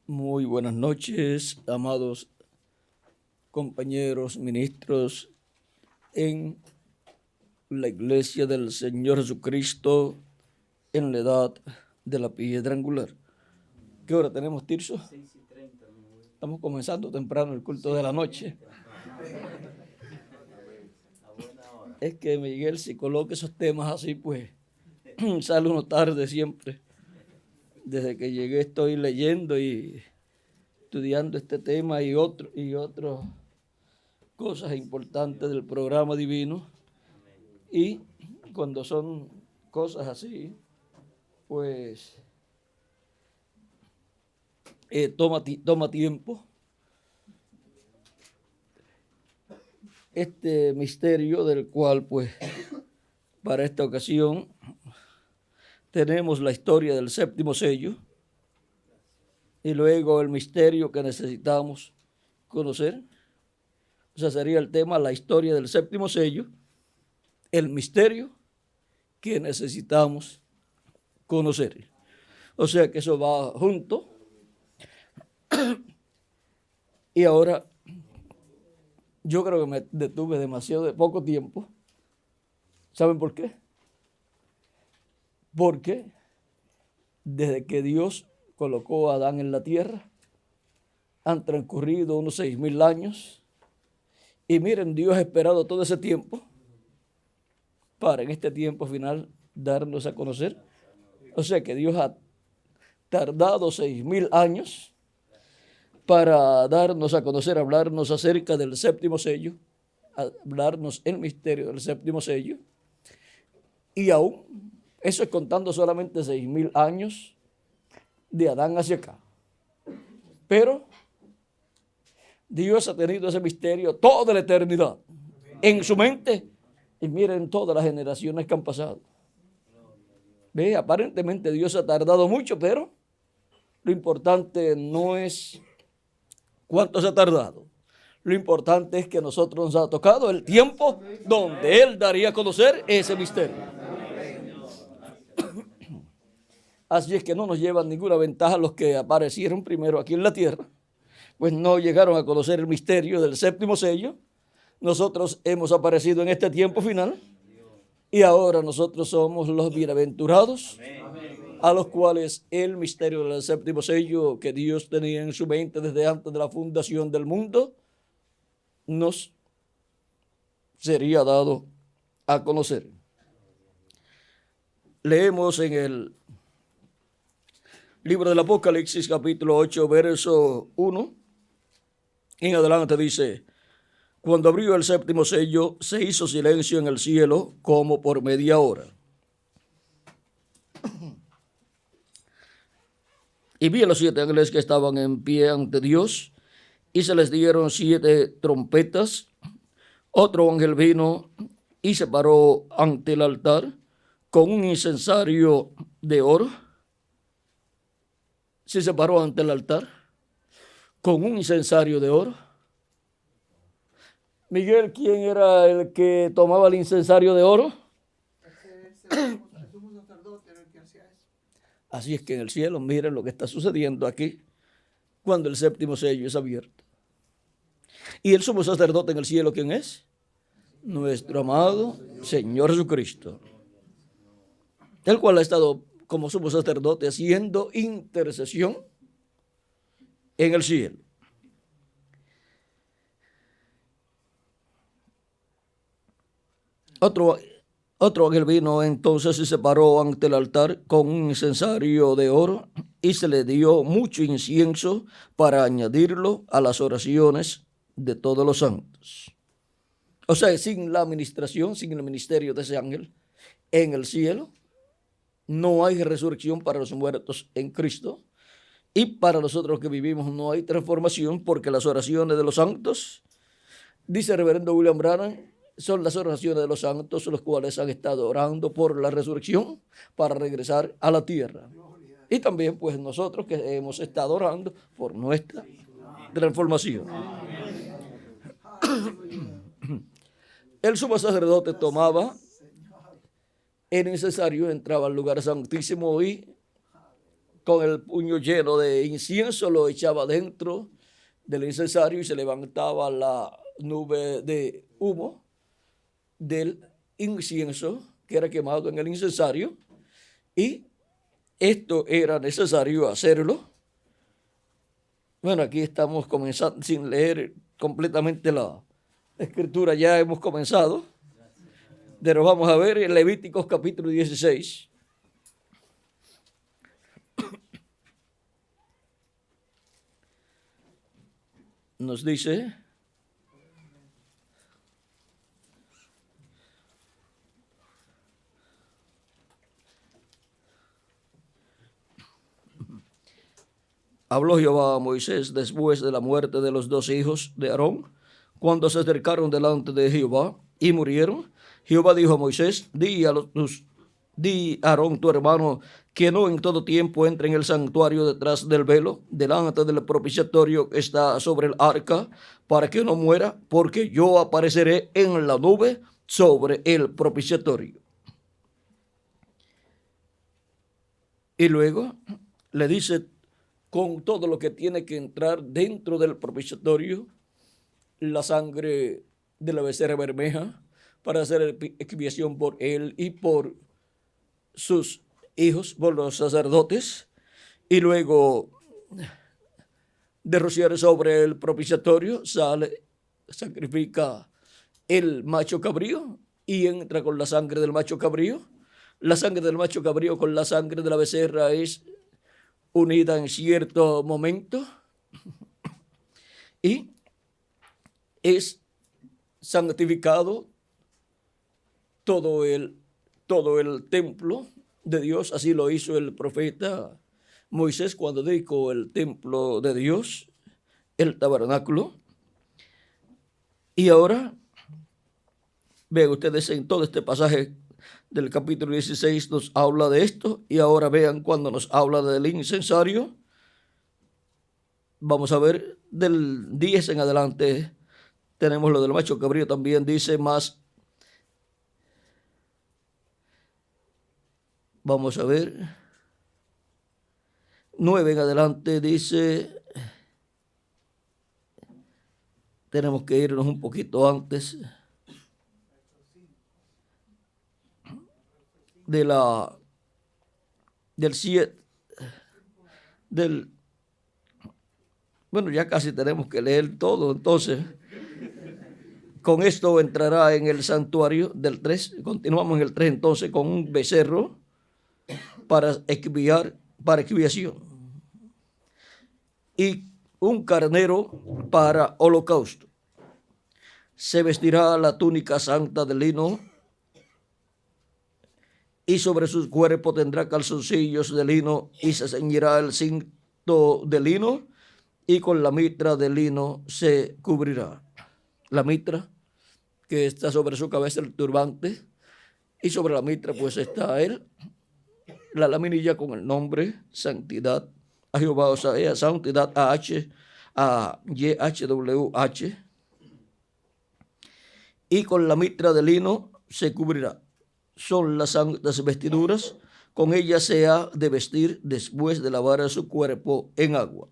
Muy buenas noches, amados compañeros, ministros en la Iglesia del Señor Jesucristo en la edad de la piedra angular. ¿Qué hora tenemos, Tirso? 6:30. Estamos comenzando temprano el culto de la noche. Es que Miguel, si coloca esos temas así, pues sale uno tarde siempre. Desde que llegué estoy leyendo y estudiando este tema y otras cosas importantes del programa divino. Y cuando son cosas así, pues toma tiempo. Este misterio del cual, pues, para esta ocasión tenemos la historia del séptimo sello y luego el misterio que necesitamos conocer. O sea, sería el tema, la historia del séptimo sello, el misterio que necesitamos conocer. O sea que eso va junto. Y ahora yo creo que me detuve demasiado de poco tiempo. ¿Saben por qué? Porque desde que Dios colocó a Adán en la tierra, han transcurrido unos 6,000 años. Y miren, Dios ha esperado todo ese tiempo para en este tiempo final darnos a conocer. O sea que Dios ha tardado 6,000 años para darnos a conocer, hablarnos acerca del séptimo sello, hablarnos el misterio del séptimo sello. Y aún, eso es contando solamente 6,000 años de Adán hacia acá. Pero Dios ha tenido ese misterio toda la eternidad en su mente. Y miren todas las generaciones que han pasado. Ve, aparentemente Dios ha tardado mucho, pero lo importante no es cuánto se ha tardado. Lo importante es que a nosotros nos ha tocado el tiempo donde Él daría a conocer ese misterio. Así es que no nos llevan ninguna ventaja los que aparecieron primero aquí en la tierra, pues no llegaron a conocer el misterio del séptimo sello. Nosotros hemos aparecido en este tiempo final y ahora nosotros somos los bienaventurados, a los cuales el misterio del séptimo sello que Dios tenía en su mente desde antes de la fundación del mundo nos sería dado a conocer. Leemos en el libro del Apocalipsis, capítulo 8, verso 1, en adelante dice: cuando abrió el séptimo sello, se hizo silencio en el cielo como por media hora. Y vi a los 7 ángeles que estaban en pie ante Dios, y se les dieron 7 trompetas. Otro ángel vino y se paró ante el altar con un incensario de oro. Sí, se paró ante el altar con un incensario de oro. Miguel, ¿quién era el que tomaba el incensario de oro? Así es que en el cielo, miren lo que está sucediendo aquí cuando el séptimo sello es abierto. ¿Y el sumo sacerdote en el cielo quién es? Nuestro amado Señor Jesucristo, el cual ha estado como sumo sacerdote haciendo intercesión en el cielo. Otro ángel vino entonces y se paró ante el altar con un incensario de oro y se le dio mucho incienso para añadirlo a las oraciones de todos los santos. O sea, sin la administración, sin el ministerio de ese ángel en el cielo, no hay resurrección para los muertos en Cristo, y para nosotros que vivimos no hay transformación, porque las oraciones de los santos, dice el reverendo William Branham, son las oraciones de los santos, los cuales han estado orando por la resurrección para regresar a la tierra. Y también pues nosotros que hemos estado orando por nuestra transformación. El sumo sacerdote tomaba el necesario, entraba al lugar santísimo y con el puño lleno de incienso, lo echaba dentro del incensario y se levantaba la nube de humo del incienso que era quemado en el incensario, y esto era necesario hacerlo. Bueno, aquí estamos comenzando sin leer completamente la escritura, ya hemos comenzado, pero vamos a ver en Levíticos capítulo 16. Nos dice: habló Jehová a Moisés después de la muerte de los dos hijos de Aarón, cuando se acercaron delante de Jehová y murieron. Jehová dijo a Moisés: di a Aarón tu hermano que no en todo tiempo entre en el santuario detrás del velo, delante del propiciatorio que está sobre el arca, para que no muera, porque yo apareceré en la nube sobre el propiciatorio. Y luego le dice con todo lo que tiene que entrar dentro del propiciatorio: la sangre de la becerra bermeja, para hacer expiación por él y por sus hijos, por los sacerdotes, y luego de rociar sobre el propiciatorio sacrifica el macho cabrío y entra con la sangre del macho cabrío. La sangre del macho cabrío con la sangre de la becerra es unida en cierto momento y es santificado todo el templo de Dios. Así lo hizo el profeta Moisés cuando dedicó el templo de Dios, el tabernáculo. Y ahora vean ustedes, en todo este pasaje del capítulo 16 nos habla de esto, y ahora vean cuando nos habla del incensario. Vamos a ver del 10 en adelante, tenemos lo del macho cabrío. También dice más. Vamos a ver 9 en adelante, dice, tenemos que irnos un poquito antes de del 7, bueno, ya casi tenemos que leer todo. Entonces, con esto entrará en el santuario del 3. Continuamos en el 3 entonces, con un becerro para expiación, y un carnero para holocausto. Se vestirá la túnica santa de lino, y sobre su cuerpo tendrá calzoncillos de lino, y se ceñirá el cinto de lino, y con la mitra de lino se cubrirá. La mitra que está sobre su cabeza, el turbante, y sobre la mitra pues está la laminilla con el nombre santidad a Jehová, o sea, santidad YHWH, y con la mitra de lino se cubrirá. Son las santas vestiduras, con ellas se ha de vestir después de lavar su cuerpo en agua.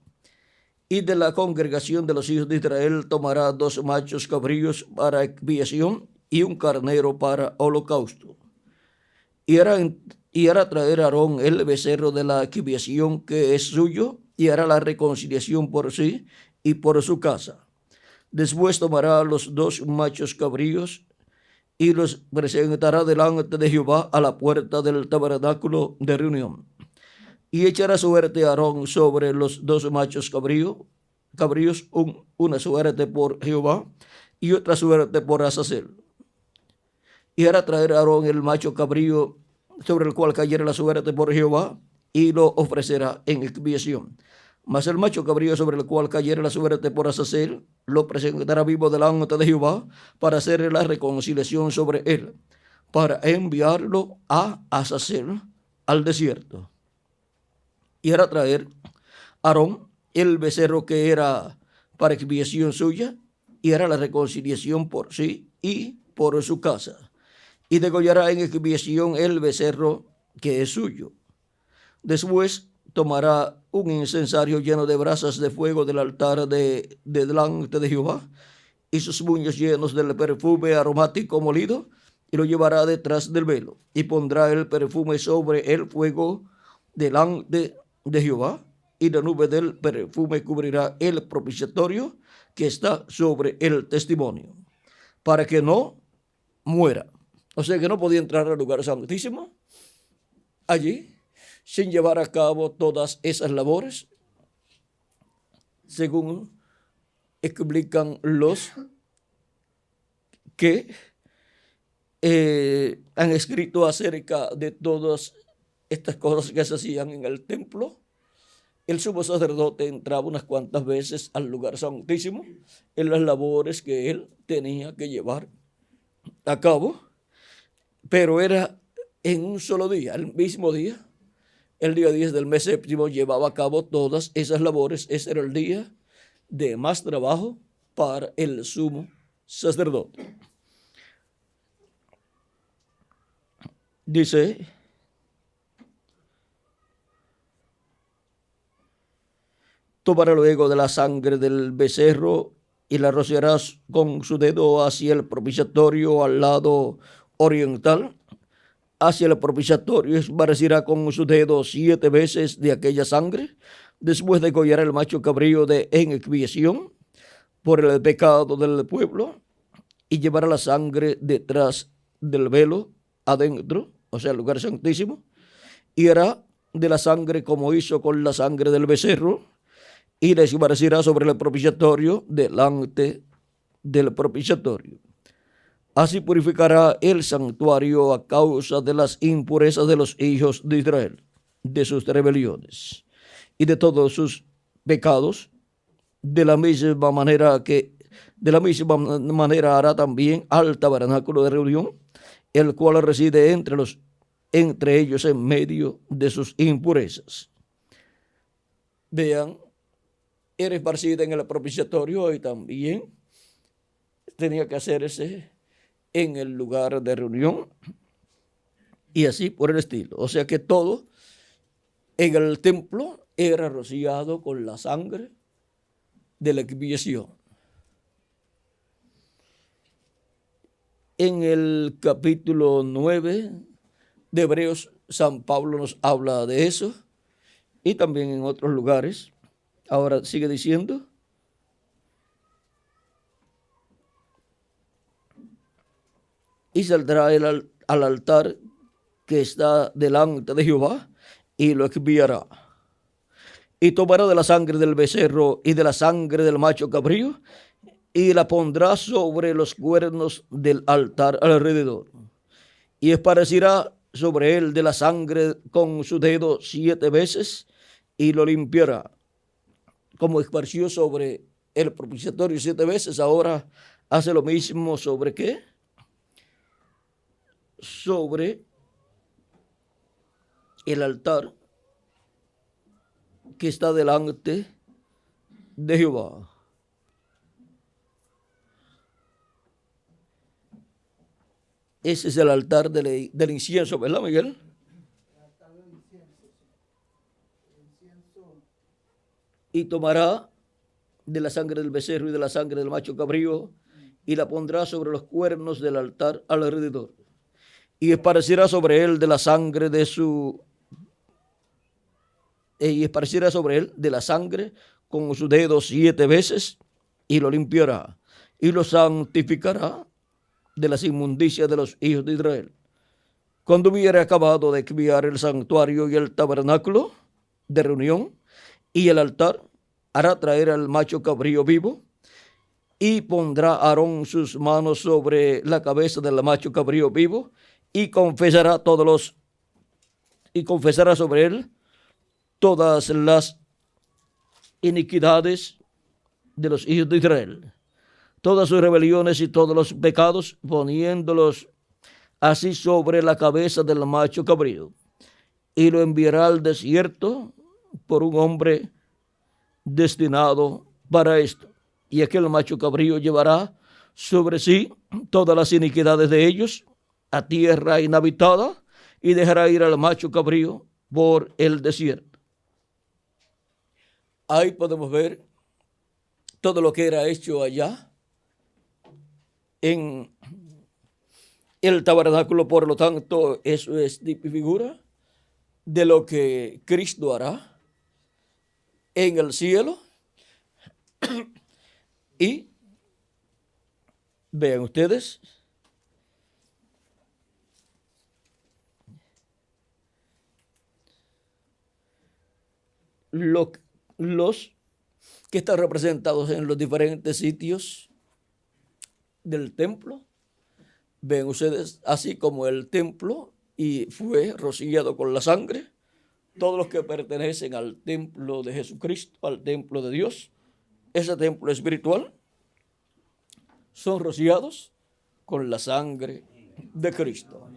Y de la congregación de los hijos de Israel tomará 2 machos cabríos para expiación y un carnero para holocausto. Y hará traer a Aarón el becerro de la expiación que es suyo, y hará la reconciliación por sí y por su casa. Después tomará los 2 machos cabríos y los presentará delante de Jehová a la puerta del tabernáculo de reunión. Y echará suerte a Aarón sobre los 2 machos cabríos, una suerte por Jehová y otra suerte por Azazel. Y hará traer a Aarón el macho cabrío sobre el cual cayera la suerte por Jehová, y lo ofrecerá en expiación. Mas el macho cabrío sobre el cual cayera la suerte por Azazel, lo presentará vivo delante de Jehová para hacer la reconciliación sobre él, para enviarlo a Azazel al desierto. Y hará traer Aarón el becerro que era para expiación suya, y hará la reconciliación por sí y por su casa. Y degollará en expiación el becerro que es suyo. Después tomará un incensario lleno de brasas de fuego del altar de delante de Jehová, y sus puños llenos del perfume aromático molido, y lo llevará detrás del velo, y pondrá el perfume sobre el fuego delante de Jehová, y la nube del perfume cubrirá el propiciatorio que está sobre el testimonio, para que no muera. O sea que no podía entrar al lugar santísimo allí sin llevar a cabo todas esas labores, según explican los que han escrito acerca de todas estas cosas que se hacían en el templo. El sumo sacerdote entraba unas cuantas veces al lugar santísimo en las labores que él tenía que llevar a cabo, pero era en un solo día, el mismo día, el día 10 del mes séptimo, llevaba a cabo todas esas labores. Ese era el día de más trabajo para el sumo sacerdote. Dice: tomará luego de la sangre del becerro y la rociarás con su dedo hacia el propiciatorio al lado oriental. Hacia el propiciatorio esparcirá con su dedo 7 veces de aquella sangre. Después degollará el macho cabrío en expiación por el pecado del pueblo, y llevará la sangre detrás del velo adentro, o sea, el lugar santísimo, y hará de la sangre como hizo con la sangre del becerro, y la esparcirá sobre el propiciatorio delante del propiciatorio. Así purificará el santuario a causa de las impurezas de los hijos de Israel, de sus rebeliones y de todos sus pecados. De la misma manera hará también al tabernáculo de reunión, el cual reside entre ellos en medio de sus impurezas. Vean, era esparcida en el propiciatorio y también tenía que hacerse en el lugar de reunión y así por el estilo. O sea que todo en el templo era rociado con la sangre de la expiación. En el capítulo 9 de Hebreos, San Pablo nos habla de eso, y también en otros lugares. Ahora sigue diciendo: y saldrá al altar que está delante de Jehová, y lo expiará. Y tomará de la sangre del becerro y de la sangre del macho cabrío, y la pondrá sobre los cuernos del altar alrededor, y esparcirá sobre él de la sangre con su dedo 7 veces, y lo limpiará. Como esparció sobre el propiciatorio 7 veces, ahora hace lo mismo sobre ¿qué? Sobre el altar que está delante de Jehová. Ese es el altar del incienso, ¿verdad, Miguel? El altar del incienso, sí. El incienso. Y tomará de la sangre del becerro y de la sangre del macho cabrío, y la pondrá sobre los cuernos del altar alrededor, y esparcirá sobre él de la sangre con su dedo 7 veces, y lo limpiará, y lo santificará de las inmundicias de los hijos de Israel. Cuando hubiere acabado de expiar el santuario y el tabernáculo de reunión y el altar, hará traer al macho cabrío vivo, y pondrá Aarón sus manos sobre la cabeza del macho cabrío vivo, y confesará sobre él todas las iniquidades de los hijos de Israel, todas sus rebeliones y todos los pecados, poniéndolos así sobre la cabeza del macho cabrío, y lo enviará al desierto por un hombre destinado para esto. Y aquel macho cabrío llevará sobre sí todas las iniquidades de ellos a tierra inhabitada, y dejará ir al macho cabrío por el desierto. Ahí podemos ver todo lo que era hecho allá en el tabernáculo. Por lo tanto, eso es figura de lo que Cristo hará en el cielo. Y vean ustedes, los que están representados en los diferentes sitios del templo. Ven ustedes, así como el templo y fue rociado con la sangre, todos los que pertenecen al templo de Jesucristo, al templo de Dios, ese templo espiritual, son rociados con la sangre de Cristo.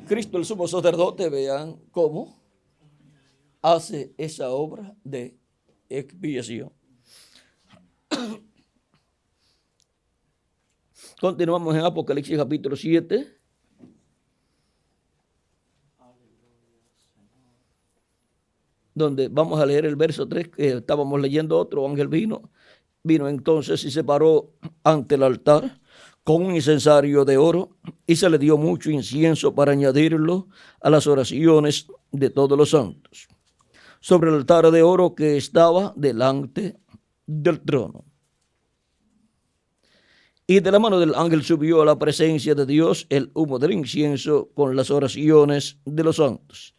Cristo, el sumo sacerdote, vean cómo hace esa obra de expiación. Continuamos en Apocalipsis capítulo 7. Donde vamos a leer el verso 3, que estábamos leyendo. Otro ángel vino entonces y se paró ante el altar con un incensario de oro, y se le dio mucho incienso para añadirlo a las oraciones de todos los santos, sobre el altar de oro que estaba delante del trono. Y de la mano del ángel subió a la presencia de Dios el humo del incienso con las oraciones de los santos.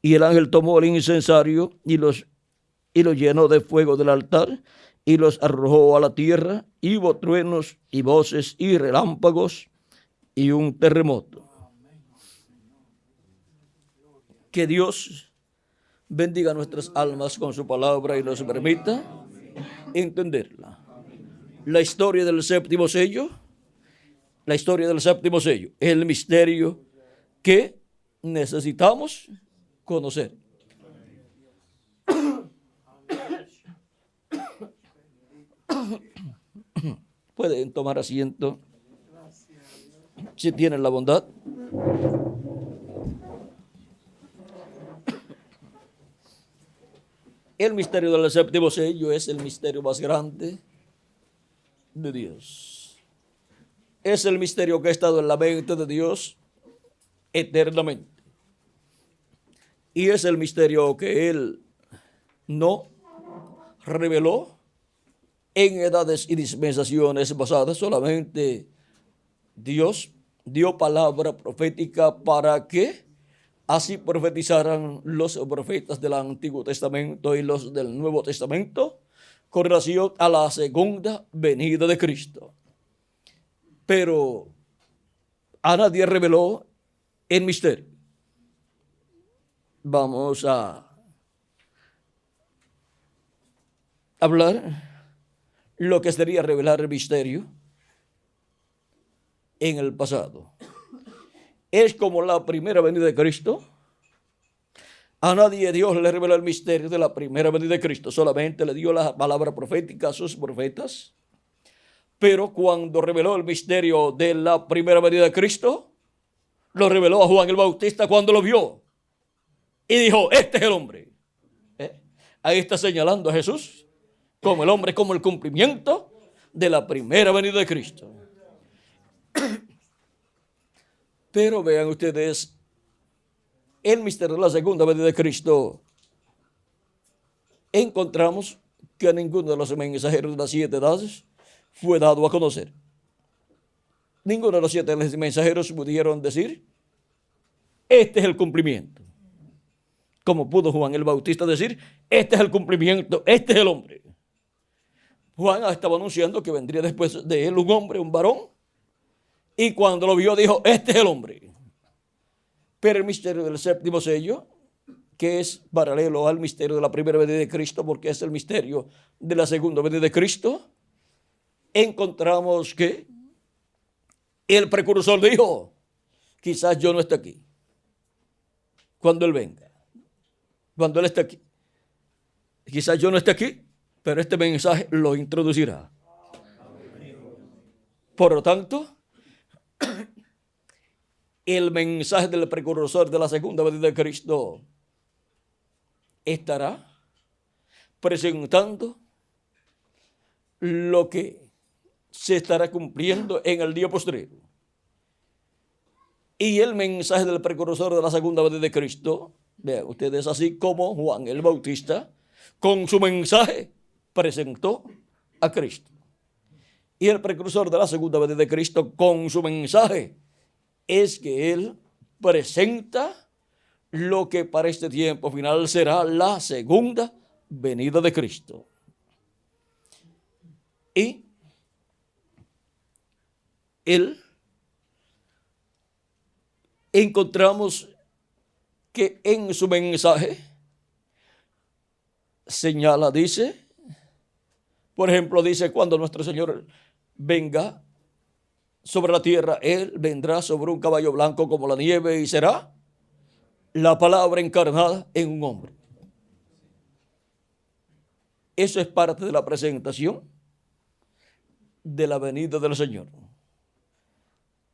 Y el ángel tomó el incensario y lo llenó de fuego del altar y los arrojó a la tierra, y hubo truenos y voces y relámpagos y un terremoto. Que Dios bendiga nuestras almas con su palabra y nos permita entenderla. La historia del séptimo sello, es el misterio que necesitamos conocer. Pueden tomar asiento si tienen la bondad. El misterio del séptimo sello es el misterio más grande de Dios. Es el misterio que ha estado en la mente de Dios eternamente. Y es el misterio que Él no reveló en edades y dispensaciones pasadas. Solamente Dios dio palabra profética para que así profetizaran los profetas del Antiguo Testamento y los del Nuevo Testamento con relación a la segunda venida de Cristo. Pero a nadie reveló el misterio. Vamos a hablar lo que sería revelar el misterio en el pasado. Es como la primera venida de Cristo. A nadie Dios le reveló el misterio de la primera venida de Cristo. Solamente le dio la palabra profética a sus profetas. Pero cuando reveló el misterio de la primera venida de Cristo, lo reveló a Juan el Bautista cuando lo vio. Y dijo, este es el hombre. Ahí está señalando a Jesús como el hombre, como el cumplimiento de la primera venida de Cristo. Pero vean ustedes, el misterio de la segunda venida de Cristo, encontramos que a ninguno de los mensajeros de las 7 edades fue dado a conocer. Ninguno de los 7 mensajeros pudieron decir, este es el cumplimiento. Como pudo Juan el Bautista decir, este es el cumplimiento, este es el hombre. Juan estaba anunciando que vendría después de él un hombre, un varón, y cuando lo vio dijo, este es el hombre. Pero el misterio del séptimo sello, que es paralelo al misterio de la primera venida de Cristo, porque es el misterio de la segunda venida de Cristo, encontramos que el precursor dijo, quizás yo no esté aquí cuando Él venga, cuando Él esté aquí. Quizás yo no esté aquí, pero este mensaje lo introducirá. Por lo tanto, el mensaje del precursor de la segunda venida de Cristo estará presentando lo que se estará cumpliendo en el día postrero. Y el mensaje del precursor de la segunda venida de Cristo, vean ustedes, así como Juan el Bautista, con su mensaje presentó a Cristo. Y el precursor de la segunda venida de Cristo, con su mensaje, es que él presenta lo que para este tiempo final será la segunda venida de Cristo. Y él encontramos que en su mensaje señala, dice, por ejemplo, dice, cuando nuestro Señor venga sobre la tierra, Él vendrá sobre un caballo blanco como la nieve y será la palabra encarnada en un hombre. Eso es parte de la presentación de la venida del Señor.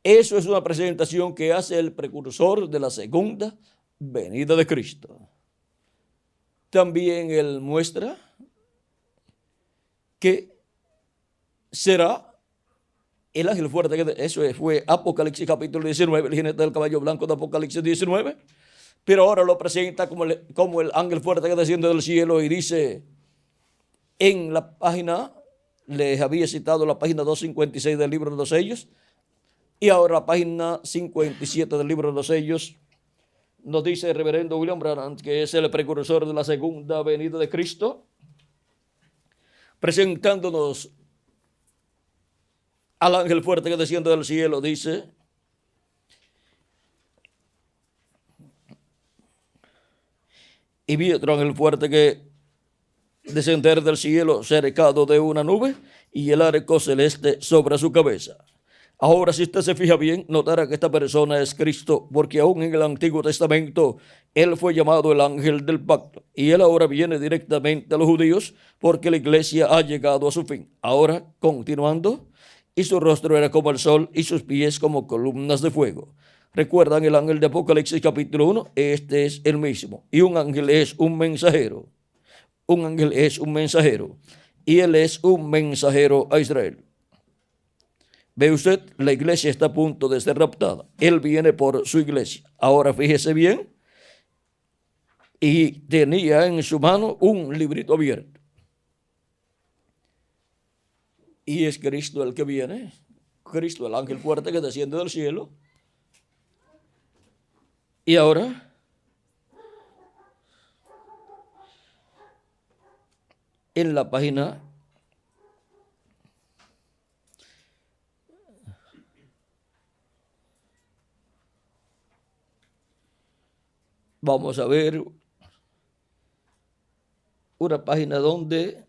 Eso es una presentación que hace el precursor de la segunda venida de Cristo. También él muestra que será el ángel fuerte, eso fue Apocalipsis capítulo 19, el jinete del caballo blanco de Apocalipsis 19, pero ahora lo presenta como el ángel fuerte que desciende del cielo y dice en la página, les había citado la página 256 del libro de los sellos, y ahora la página 57 del libro de los sellos, nos dice el reverendo William Branham, que es el precursor de la segunda venida de Cristo, presentándonos al ángel fuerte que desciende del cielo, dice, y vi otro ángel fuerte que descender del cielo cercado de una nube y el arco celeste sobre su cabeza. Ahora, si usted se fija bien, notará que esta persona es Cristo, porque aún en el Antiguo Testamento él fue llamado el ángel del pacto, y él ahora viene directamente a los judíos, porque la iglesia ha llegado a su fin. Ahora, continuando, y su rostro era como el sol, y sus pies como columnas de fuego. ¿Recuerdan el ángel de Apocalipsis capítulo 1? Este es el mismo, y un ángel es un mensajero. Un ángel es un mensajero, y él es un mensajero a Israel. Ve usted, la iglesia está a punto de ser raptada. Él viene por su iglesia. Ahora fíjese bien. Y tenía en su mano un librito abierto. Y es Cristo el que viene. Cristo, el ángel fuerte que desciende del cielo. Y ahora, en la página vamos a ver una página donde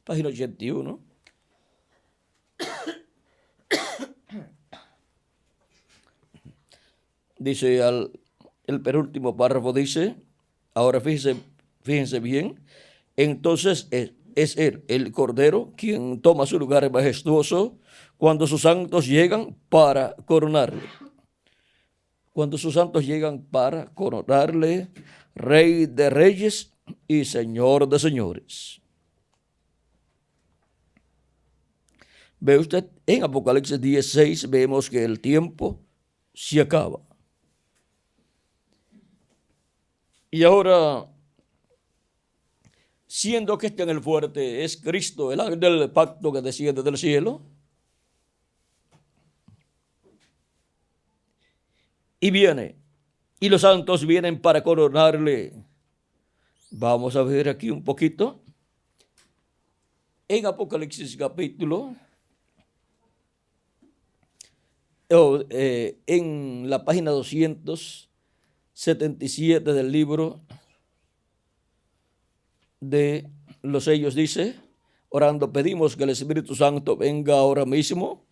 página 81. Dice el penúltimo párrafo, dice, ahora fíjense bien, entonces es él, el Cordero, quien toma su lugar majestuoso cuando sus santos llegan para coronarle. Cuando sus santos llegan para coronarle, Rey de reyes y Señor de señores. Ve usted, en Apocalipsis 16 vemos que el tiempo se acaba. Y ahora, siendo que este ángel fuerte es Cristo, el ángel del pacto que desciende del cielo, y viene, y los santos vienen para coronarle. Vamos a ver aquí un poquito. En Apocalipsis capítulo, en la página 277 del libro de los sellos dice: orando pedimos que el Espíritu Santo venga ahora mismo.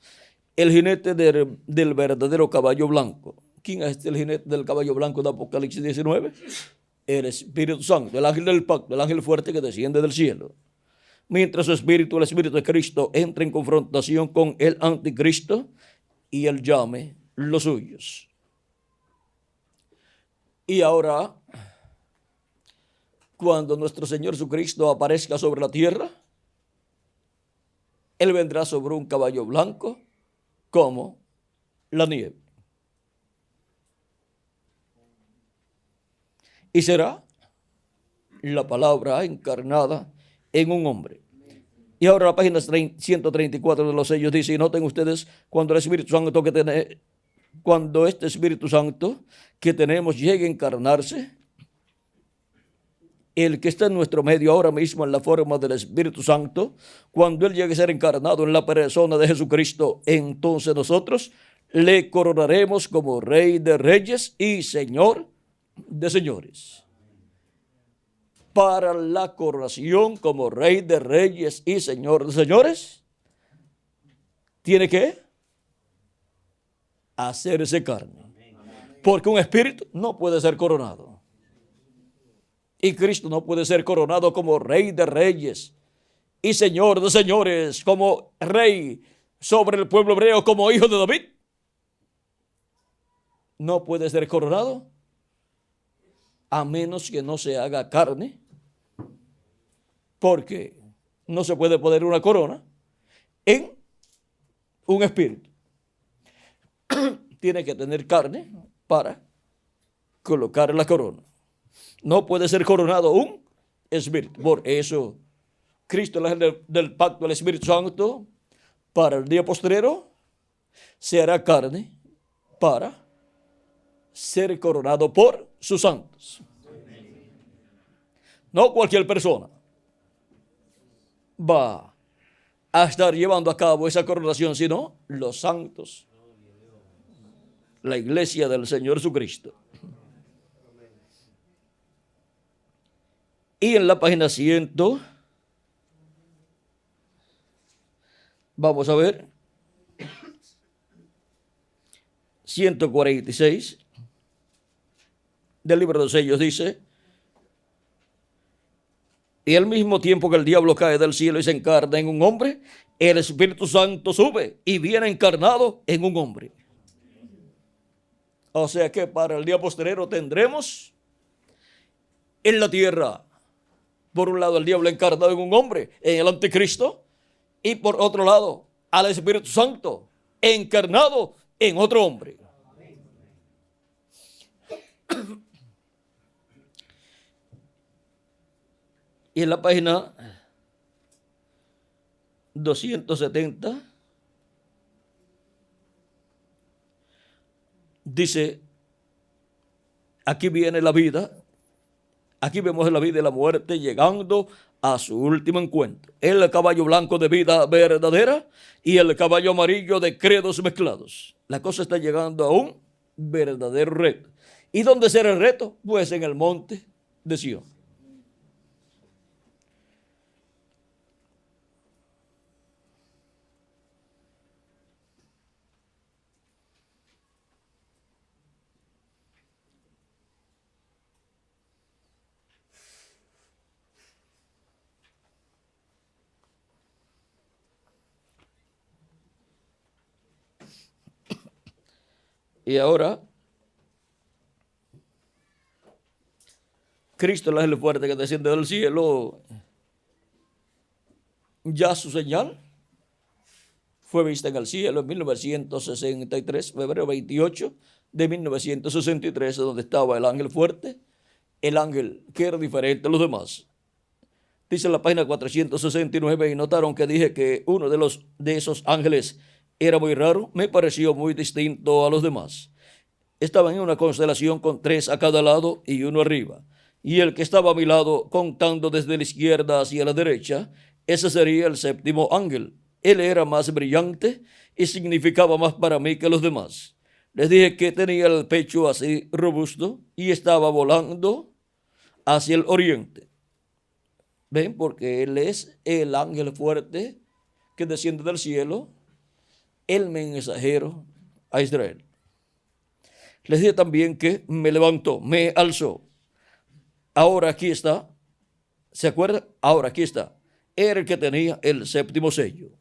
El jinete del verdadero caballo blanco. ¿Quién es el jinete del caballo blanco de Apocalipsis 19? El Espíritu Santo, el ángel del pacto, el ángel fuerte que desciende del cielo. Mientras su espíritu, el Espíritu de Cristo, entra en confrontación con el anticristo y él llame los suyos. Y ahora, cuando nuestro Señor Jesucristo aparezca sobre la tierra, él vendrá sobre un caballo blanco como la nieve. Y será la palabra encarnada en un hombre. Y ahora la página 134 de los sellos dice, y noten ustedes, cuando este Espíritu Santo que tenemos llegue a encarnarse, el que está en nuestro medio ahora mismo en la forma del Espíritu Santo, cuando él llegue a ser encarnado en la persona de Jesucristo, entonces nosotros le coronaremos como Rey de Reyes y Señor de señores. Para la coronación como Rey de Reyes y Señor de señores, tiene que hacerse carne. Porque un espíritu no puede ser coronado. Y Cristo no puede ser coronado como Rey de Reyes y Señor de señores, como Rey sobre el pueblo hebreo, como hijo de David. No puede ser coronado a menos que no se haga carne, porque no se puede poner una corona en un espíritu. Tiene que tener carne para colocar la corona. No puede ser coronado un espíritu. Por eso, Cristo, el ángel del pacto, el Espíritu Santo, para el día postrero, se hará carne para ser coronado por sus santos. No cualquier persona va a estar llevando a cabo esa coronación, sino los santos, la iglesia del Señor Jesucristo. Y en la página 100, vamos a ver, 146 del libro de sellos dice, y al mismo tiempo que el diablo cae del cielo y se encarna en un hombre, el Espíritu Santo sube y viene encarnado en un hombre. O sea que para el día postrero tendremos en la tierra, por un lado el diablo encarnado en un hombre, en el anticristo, y por otro lado al Espíritu Santo encarnado en otro hombre. Y en la página 270 dice, aquí viene la vida, aquí vemos la vida y la muerte llegando a su último encuentro. El caballo blanco de vida verdadera y el caballo amarillo de credos mezclados. La cosa está llegando a un verdadero reto. ¿Y dónde será el reto? Pues en el monte de Sion. Y ahora, Cristo, el ángel fuerte que desciende del cielo, ya su señal fue vista en el cielo en 1963, febrero 28 de 1963, donde estaba el ángel fuerte, el ángel que era diferente a los demás. Dice en la página 469, y notaron que dije que uno de esos ángeles era muy raro, me pareció muy distinto a los demás. Estaban en una constelación con 3 a cada lado y uno arriba. Y el que estaba a mi lado, contando desde la izquierda hacia la derecha, ese sería el 7º ángel. Él era más brillante y significaba más para mí que los demás. Les dije que tenía el pecho así robusto y estaba volando hacia el oriente. ¿Ven? Porque Él es el ángel fuerte que desciende del cielo, el mensajero a Israel. Les dije también que me levantó, me alzó. Ahora aquí está. ¿Se acuerdan? Ahora aquí está. Era el que tenía el séptimo sello.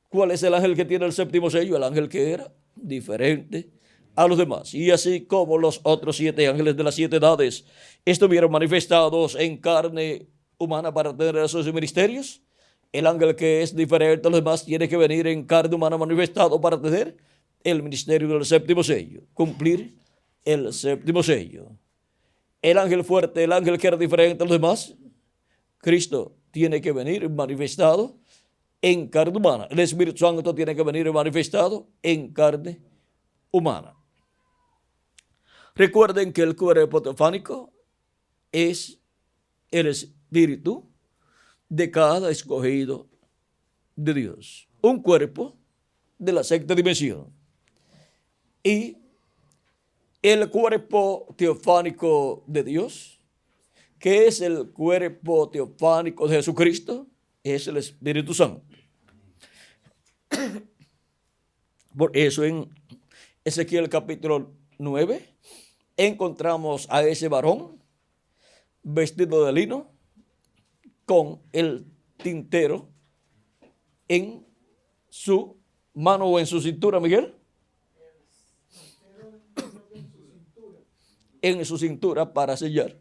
¿Cuál es el ángel que tiene el séptimo sello? El ángel que era diferente a los demás. Y así como los otros 7 ángeles de las 7 edades estuvieron manifestados en carne humana para tener esos ministerios, el ángel que es diferente a los demás tiene que venir en carne humana manifestado para tener el ministerio del séptimo sello, cumplir el séptimo sello. El ángel fuerte, el ángel que era diferente a los demás, Cristo tiene que venir manifestado en carne humana. El Espíritu Santo tiene que venir manifestado en carne humana. Recuerden que el cuerpo teofánico es el espíritu de cada escogido de Dios. Un cuerpo de la sexta dimensión. Y el cuerpo teofánico de Dios, que es el cuerpo teofánico de Jesucristo, es el Espíritu Santo. Por eso en Ezequiel capítulo 9 encontramos a ese varón vestido de lino con el tintero en su mano o en su cintura, Miguel. En su cintura para sellar.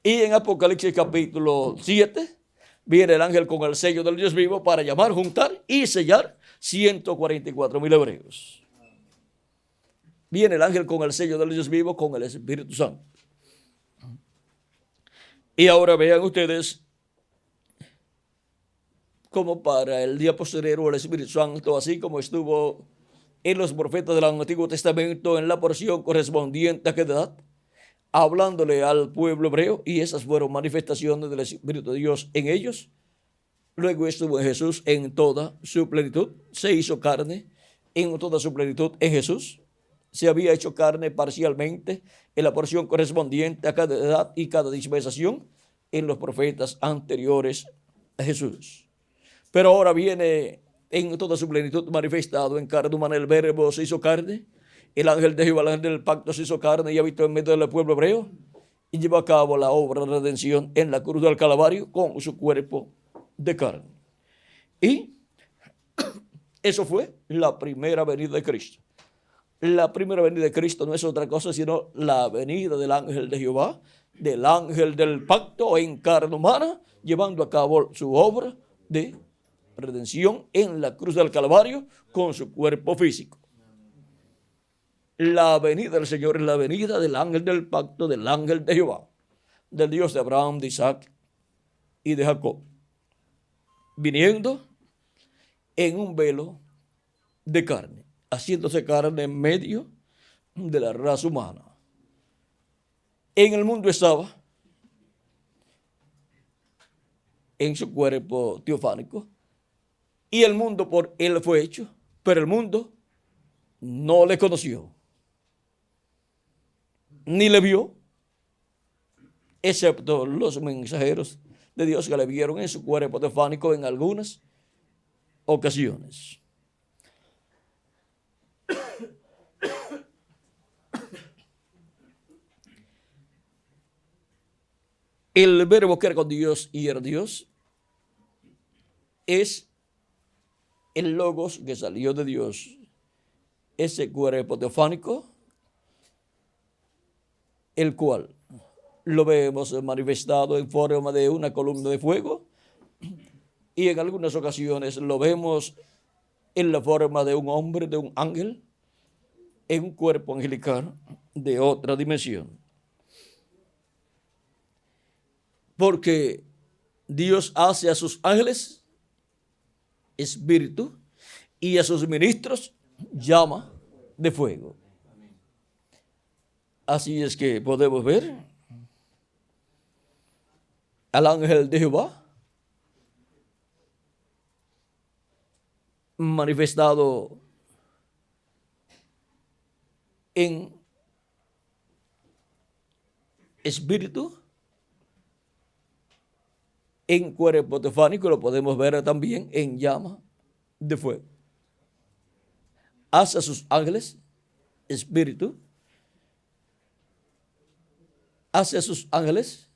Y en Apocalipsis capítulo 7 viene el ángel con el sello del Dios vivo para llamar, juntar y sellar 144,000 hebreos. Viene el ángel con el sello del Dios vivo con el Espíritu Santo. Y ahora vean ustedes como para el día posterior el Espíritu Santo, así como estuvo en los profetas del Antiguo Testamento en la porción correspondiente a aquella edad, hablándole al pueblo hebreo, y esas fueron manifestaciones del Espíritu de Dios en ellos. Luego estuvo en Jesús en toda su plenitud, se hizo carne en toda su plenitud en Jesús. Se había hecho carne parcialmente en la porción correspondiente a cada edad y cada dispensación en los profetas anteriores a Jesús. Pero ahora viene en toda su plenitud manifestado en carne humana. El verbo se hizo carne, el ángel de Jehová, el ángel del pacto se hizo carne y habitó en medio del pueblo hebreo y llevó a cabo la obra de redención en la cruz del Calvario con su cuerpo de carne. Y eso fue la primera venida de Cristo. La primera venida de Cristo no es otra cosa sino la venida del ángel de Jehová, del ángel del pacto en carne humana, llevando a cabo su obra de redención en la cruz del Calvario con su cuerpo físico. La venida del Señor es la venida del ángel del pacto, del ángel de Jehová, del Dios de Abraham, de Isaac y de Jacob, viniendo en un velo de carne, haciéndose carne en medio de la raza humana. En el mundo estaba, en su cuerpo teofánico, y el mundo por él fue hecho, pero el mundo no le conoció, ni le vio, excepto los mensajeros de Dios que le vieron en su cuerpo teofánico en algunas ocasiones. El verbo que era con Dios y era Dios es el logos que salió de Dios. Ese cuerpo teofánico, el cual lo vemos manifestado en forma de una columna de fuego y en algunas ocasiones lo vemos en la forma de un hombre, de un ángel, en un cuerpo angelical de otra dimensión. Porque Dios hace a sus ángeles espíritu y a sus ministros llama de fuego. Así es que podemos ver al ángel de Jehová manifestado en espíritu en cuerpo teofánico, lo podemos ver también en llama de fuego. Hace a sus ángeles espíritu, hace a sus ángeles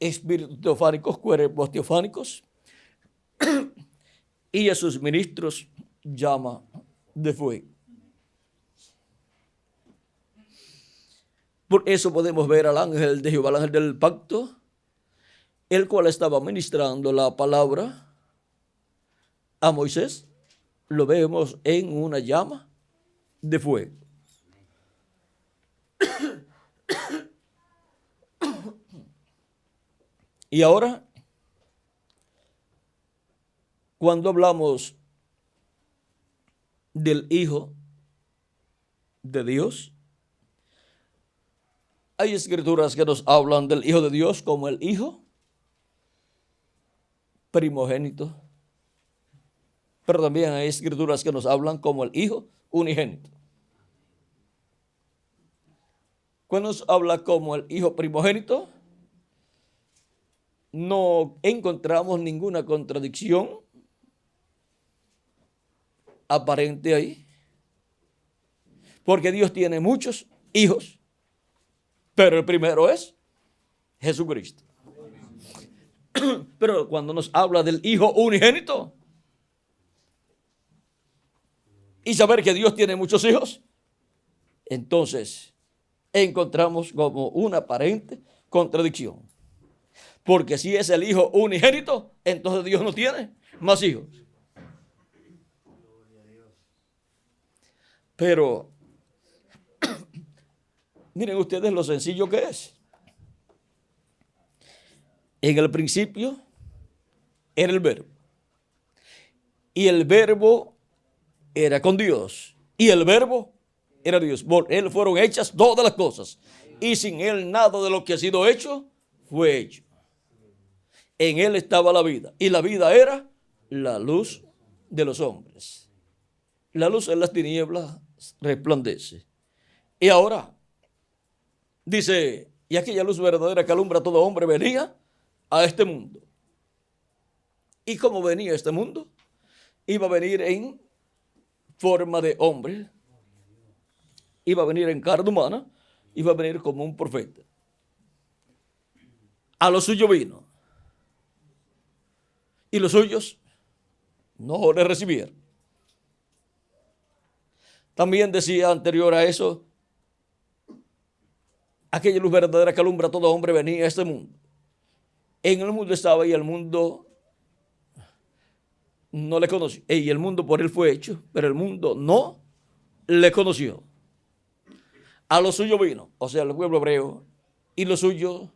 espíritus teofánicos, cuerpos teofánicos, y a sus ministros llama de fuego. Por eso podemos ver al ángel de Jehová, al ángel del pacto, el cual estaba ministrando la palabra a Moisés. Lo vemos en una llama de fuego. Y ahora, cuando hablamos del Hijo de Dios, hay escrituras que nos hablan del Hijo de Dios como el Hijo primogénito, pero también hay escrituras que nos hablan como el Hijo unigénito. Cuando nos habla como el Hijo primogénito, no encontramos ninguna contradicción aparente ahí, porque Dios tiene muchos hijos, pero el primero es Jesucristo. Pero cuando nos habla del Hijo unigénito y saber que Dios tiene muchos hijos, entonces encontramos como una aparente contradicción. Porque si es el Hijo unigénito, entonces Dios no tiene más hijos. Pero miren ustedes lo sencillo que es. En el principio era el Verbo. Y el Verbo era con Dios. Y el Verbo era Dios. Por Él fueron hechas todas las cosas. Y sin Él nada de lo que ha sido hecho fue hecho. En Él estaba la vida. Y la vida era la luz de los hombres. La luz en las tinieblas resplandece. Y ahora, dice, y aquella luz verdadera que alumbra a todo hombre venía a este mundo. ¿Y cómo venía este mundo? Iba a venir en forma de hombre. Iba a venir en carne humana. Iba a venir como un profeta. A lo suyo vino. Y los suyos no le recibieron. También decía anterior a eso, aquella luz verdadera que alumbra a todo hombre venía a este mundo. En el mundo estaba y el mundo no le conoció. Y el mundo por él fue hecho, pero el mundo no le conoció. A lo suyo vino, o sea, el pueblo hebreo, y los suyos,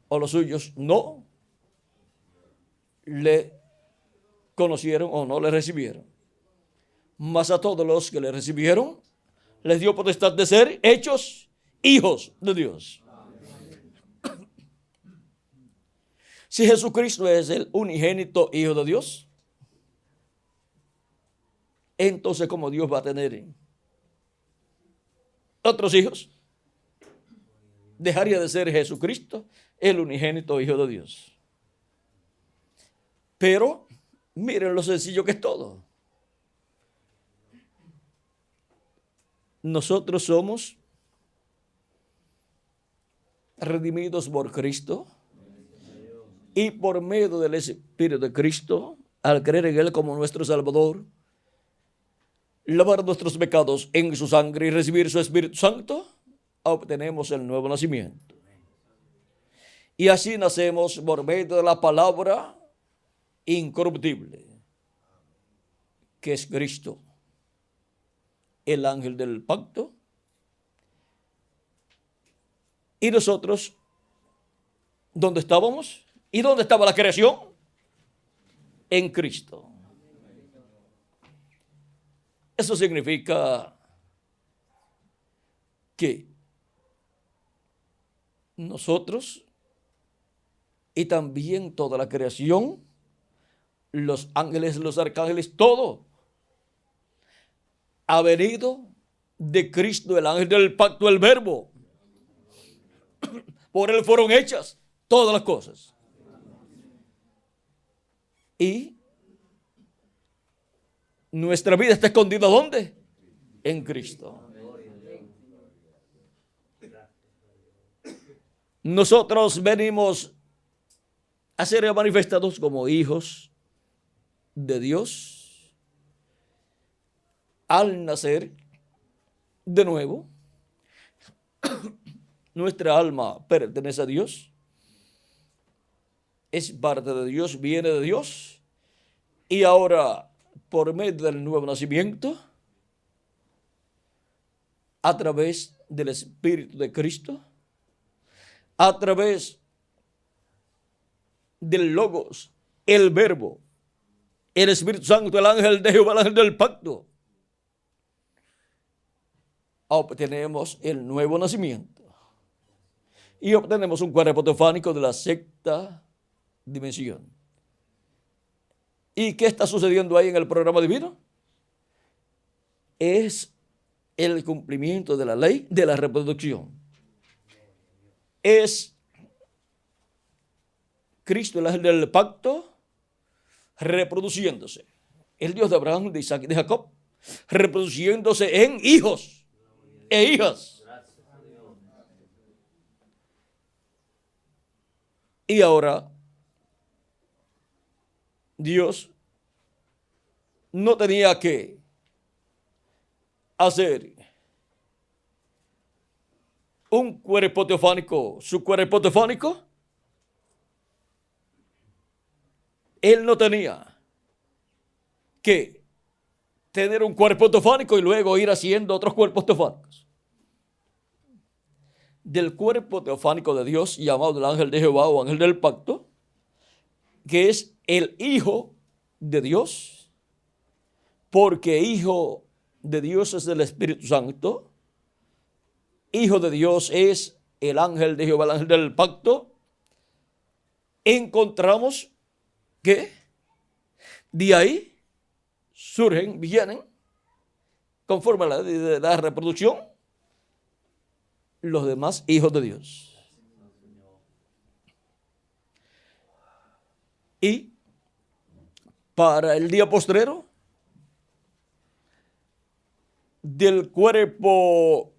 o los suyos, no le conocieron o no le recibieron. Mas a todos los que le recibieron, les dio potestad de ser hechos hijos de Dios. Si Jesucristo es el unigénito Hijo de Dios, entonces ¿cómo Dios va a tener otros hijos? Dejaría de ser Jesucristo el unigénito Hijo de Dios. Pero miren lo sencillo que es todo. Nosotros somos redimidos por Cristo y por medio del Espíritu de Cristo, al creer en Él como nuestro Salvador, lavar nuestros pecados en su sangre y recibir su Espíritu Santo, obtenemos el nuevo nacimiento. Y así nacemos por medio de la palabra incorruptible, que es Cristo, el ángel del pacto. Y nosotros, ¿dónde estábamos? ¿Y dónde estaba la creación? En Cristo. Eso significa que nosotros y también toda la creación, los ángeles, los arcángeles, todo ha venido de Cristo, el ángel del pacto, el Verbo. Por él fueron hechas todas las cosas. Y nuestra vida está escondida ¿dónde? En Cristo. Nosotros venimos a ser manifestados como hijos de Dios al nacer de nuevo. Nuestra alma pertenece a Dios, es parte de Dios, viene de Dios, y ahora por medio del nuevo nacimiento, a través del Espíritu de Cristo, a través del Logos, el Verbo, el Espíritu Santo, el ángel de Jehová, el ángel del pacto, obtenemos el nuevo nacimiento y obtenemos un cuerpo teofánico de la sexta dimensión. ¿Y qué está sucediendo ahí en el programa divino? Es el cumplimiento de la ley de la reproducción. Es Cristo, el ángel del pacto, reproduciéndose. El Dios de Abraham, de Isaac y de Jacob, reproduciéndose en hijos e hijas. Y ahora, Dios no tenía que hacer un cuerpo teofánico, su cuerpo teofánico. Él no tenía que tener un cuerpo teofánico y luego ir haciendo otros cuerpos teofánicos. Del cuerpo teofánico de Dios, llamado el ángel de Jehová o ángel del pacto, que es el Hijo de Dios, porque Hijo de Dios es el Espíritu Santo, Hijo de Dios es el ángel de Jehová, el ángel del pacto. Encontramos que de ahí vienen, conforme a la ley de la reproducción, los demás hijos de Dios. Y para el día postrero, del cuerpo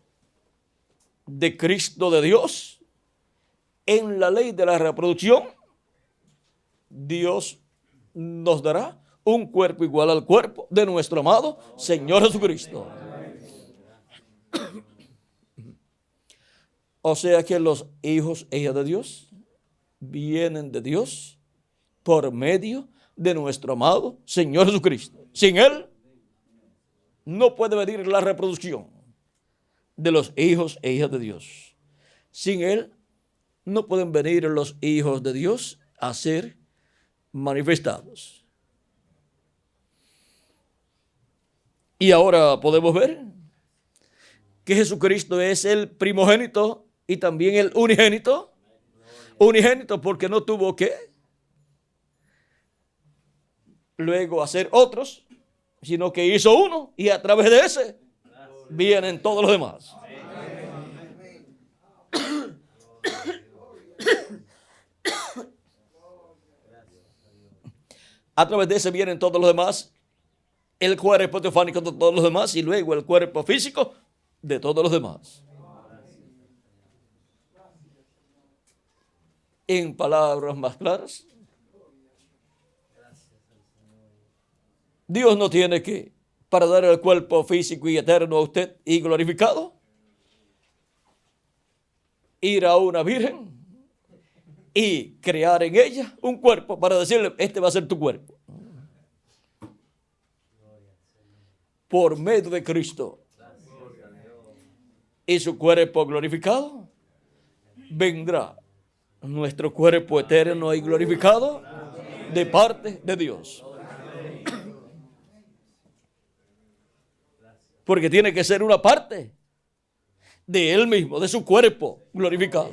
de Cristo de Dios, en la ley de la reproducción, Dios nos dará un cuerpo igual al cuerpo de nuestro amado Señor Jesucristo. O sea que los hijos e hijas de Dios vienen de Dios por medio de nuestro amado Señor Jesucristo. Sin Él no puede venir la reproducción de los hijos e hijas de Dios. Sin Él no pueden venir los hijos de Dios a ser manifestados. Y ahora podemos ver que Jesucristo es el primogénito y también el unigénito. Unigénito porque no tuvo que luego hacer otros, sino que hizo uno y a través de ese vienen todos los demás. A través de ese vienen todos los demás, el cuerpo teofánico de todos los demás y luego el cuerpo físico de todos los demás. En palabras más claras, Dios no tiene que, para dar el cuerpo físico y eterno a usted y glorificado, ir a una virgen y crear en ella un cuerpo para decirle, este va a ser tu cuerpo. Por medio de Cristo y su cuerpo glorificado, vendrá nuestro cuerpo eterno y glorificado de parte de Dios. Porque tiene que ser una parte de Él mismo, de su cuerpo glorificado.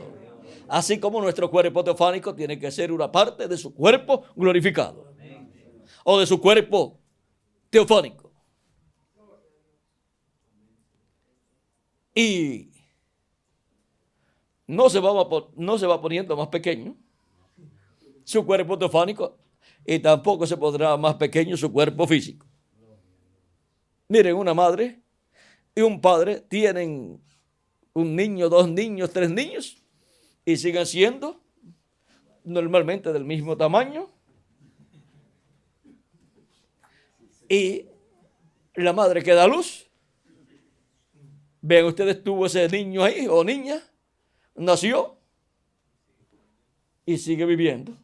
Así como nuestro cuerpo teofánico tiene que ser una parte de su cuerpo glorificado. O de su cuerpo teofánico. Y no se va poniendo más pequeño su cuerpo teofánico y tampoco se pondrá más pequeño su cuerpo físico. Miren, una madre y un padre tienen un niño, 2 niños, 3 niños y siguen siendo normalmente del mismo tamaño. Y la madre que da luz, vean ustedes, tuvo ese niño ahí o niña, nació y sigue viviendo.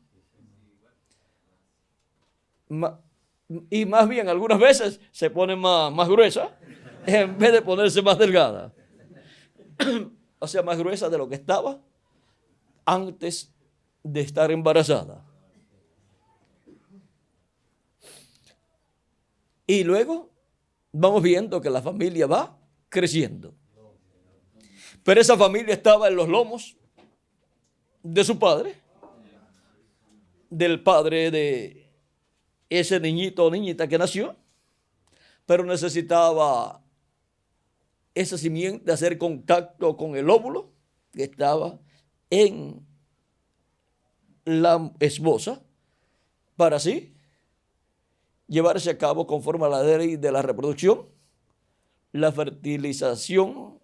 Y más bien algunas veces se pone más gruesa en vez de ponerse más delgada. O sea, más gruesa de lo que estaba antes de estar embarazada. Y luego vamos viendo que la familia va creciendo. Pero esa familia estaba en los lomos de su padre, del padre de ese niñito o niñita que nació, pero necesitaba esa simiente hacer contacto con el óvulo que estaba en la esposa para así llevarse a cabo conforme a la ley de la reproducción, la fertilización,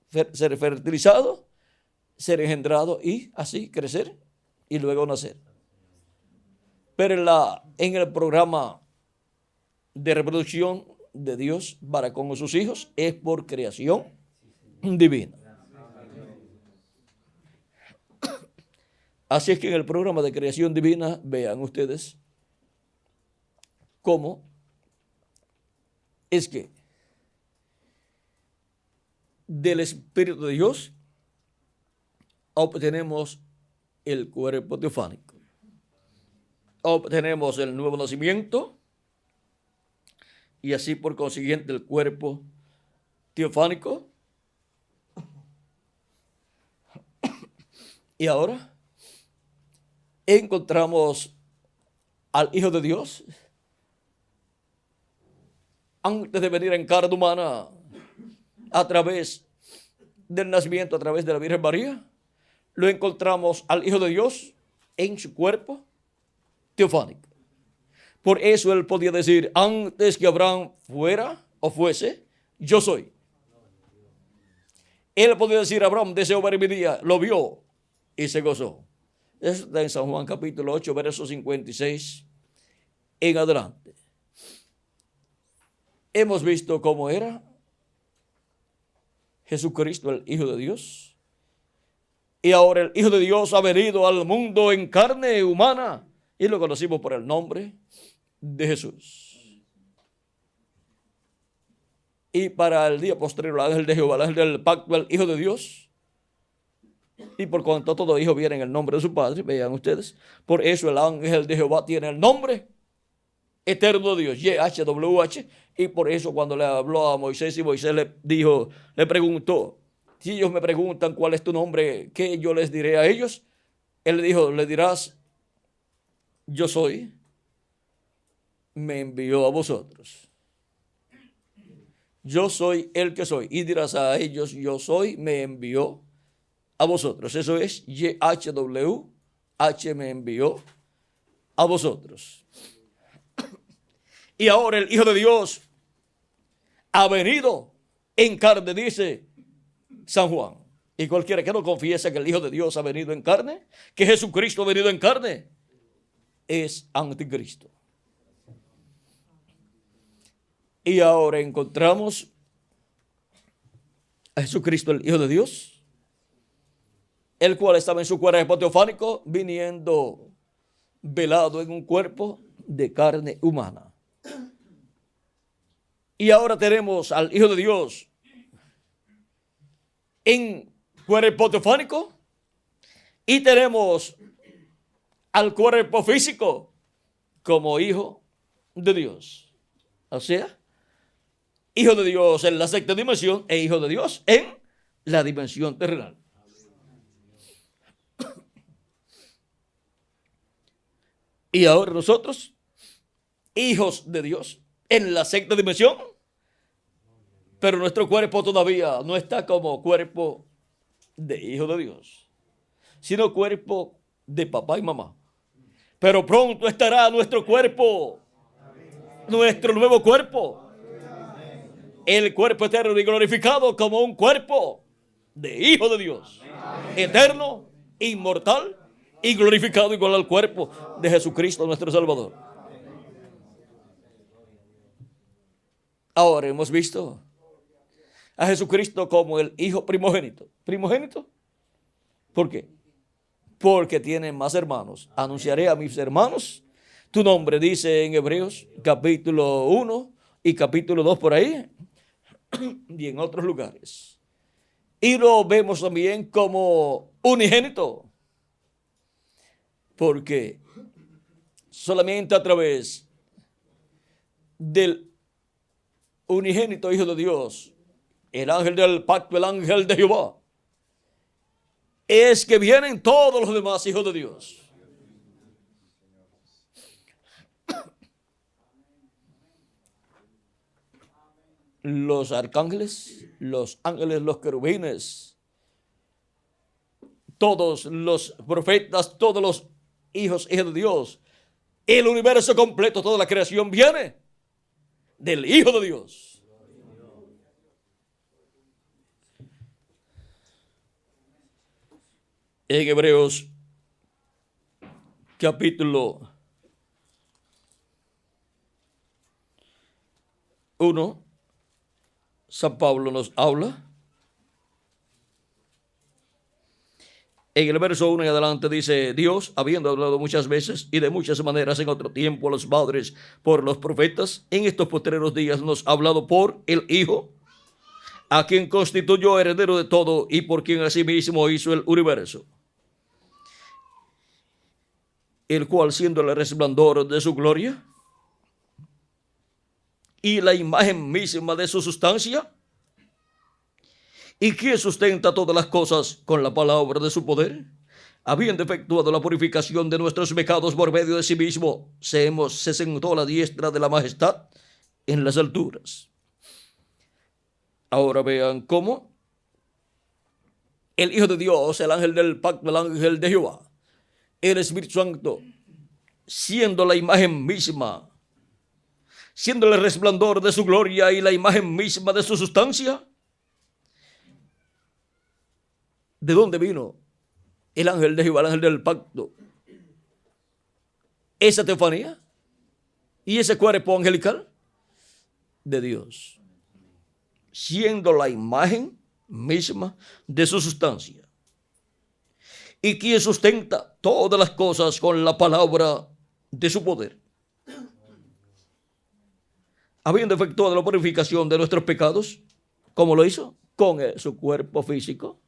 ser fertilizado, ser engendrado y así crecer y luego nacer. Pero en el programa de reproducción de Dios para con sus hijos es por creación divina. Así es que en el programa de creación divina, vean ustedes cómo es que del Espíritu de Dios obtenemos el cuerpo teofánico. Obtenemos el nuevo nacimiento y así por consiguiente el cuerpo teofánico. Y ahora encontramos al Hijo de Dios antes de venir en carne humana a través del nacimiento, a través de la Virgen María. Lo encontramos al Hijo de Dios en su cuerpo teofánico. Por eso él podía decir, antes que Abraham fuera o fuese, yo soy. Él podía decir, Abraham deseó ver mi día, lo vio y se gozó. Eso está en San Juan capítulo 8, verso 56 en adelante. Hemos visto cómo era Jesucristo, el Hijo de Dios. Y ahora el Hijo de Dios ha venido al mundo en carne humana y lo conocimos por el nombre de Jesús. Y para el día posterior, el ángel de Jehová, el ángel del pacto, el Hijo de Dios. Y por cuanto todo hijo viene en el nombre de su Padre, vean ustedes, por eso el ángel de Jehová tiene el nombre eterno de Dios, YHWH, y por eso cuando le habló a Moisés y Moisés le preguntó, si ellos me preguntan cuál es tu nombre, ¿qué yo les diré a ellos? Él le dijo, le dirás, yo soy, me envió a vosotros. Yo soy el que soy. Y dirás a ellos, yo soy, me envió a vosotros. Eso es YHWH, me envió a vosotros. Y ahora el Hijo de Dios ha venido en carne, dice San Juan. Y cualquiera que no confiese que el Hijo de Dios ha venido en carne, que Jesucristo ha venido en carne, es anticristo. Y ahora encontramos a Jesucristo, el Hijo de Dios, el cual estaba en su cuerpo teofánico, viniendo velado en un cuerpo de carne humana. Y ahora tenemos al Hijo de Dios en cuerpo teofánico y tenemos al cuerpo físico como Hijo de Dios. O sea, Hijo de Dios en la sexta dimensión e Hijo de Dios en la dimensión terrenal. Y ahora nosotros, hijos de Dios en la sexta dimensión, pero nuestro cuerpo todavía no está como cuerpo de hijo de Dios, sino cuerpo de papá y mamá. pero pronto estará nuestro cuerpo, nuestro nuevo cuerpo, el cuerpo eterno y glorificado como un cuerpo de Hijo de Dios, eterno, inmortal y glorificado igual al cuerpo de Jesucristo nuestro Salvador. Ahora hemos visto a Jesucristo como el Hijo primogénito. ¿Primogénito? ¿Por qué? Porque tiene más hermanos. Anunciaré a mis hermanos tu nombre, dice en Hebreos capítulo 1 y capítulo 2 por ahí y en otros lugares. Y lo vemos también como unigénito, porque solamente a través del unigénito Hijo de Dios, el ángel del pacto, el ángel de Jehová, es que vienen todos los demás hijos de Dios. Los arcángeles, los ángeles, los querubines, todos los profetas, todos los hijos de Dios, el universo completo, toda la creación viene del Hijo de Dios. En Hebreos capítulo 1, San Pablo nos habla. En el verso 1 y adelante dice: Dios, habiendo hablado muchas veces y de muchas maneras en otro tiempo a los padres por los profetas, en estos postreros días nos ha hablado por el Hijo, a quien constituyó heredero de todo y por quien asimismo hizo el universo, el cual, siendo el resplandor de su gloria y la imagen misma de su sustancia, y que sustenta todas las cosas con la palabra de su poder, habiendo efectuado la purificación de nuestros pecados por medio de sí mismo, se sentó a la diestra de la majestad en las alturas. Ahora vean cómo el Hijo de Dios, el ángel del pacto, el ángel de Jehová, el Espíritu Santo, siendo la imagen misma, siendo el resplandor de su gloria y la imagen misma de su sustancia. ¿De dónde vino el ángel de Jehová, el ángel del pacto? Esa teofanía y ese cuerpo angelical de Dios, siendo la imagen misma de su sustancia, y quien sustenta todas las cosas con la palabra de su poder, habiendo efectuado la purificación de nuestros pecados. ¿Cómo lo hizo? Con su cuerpo físico.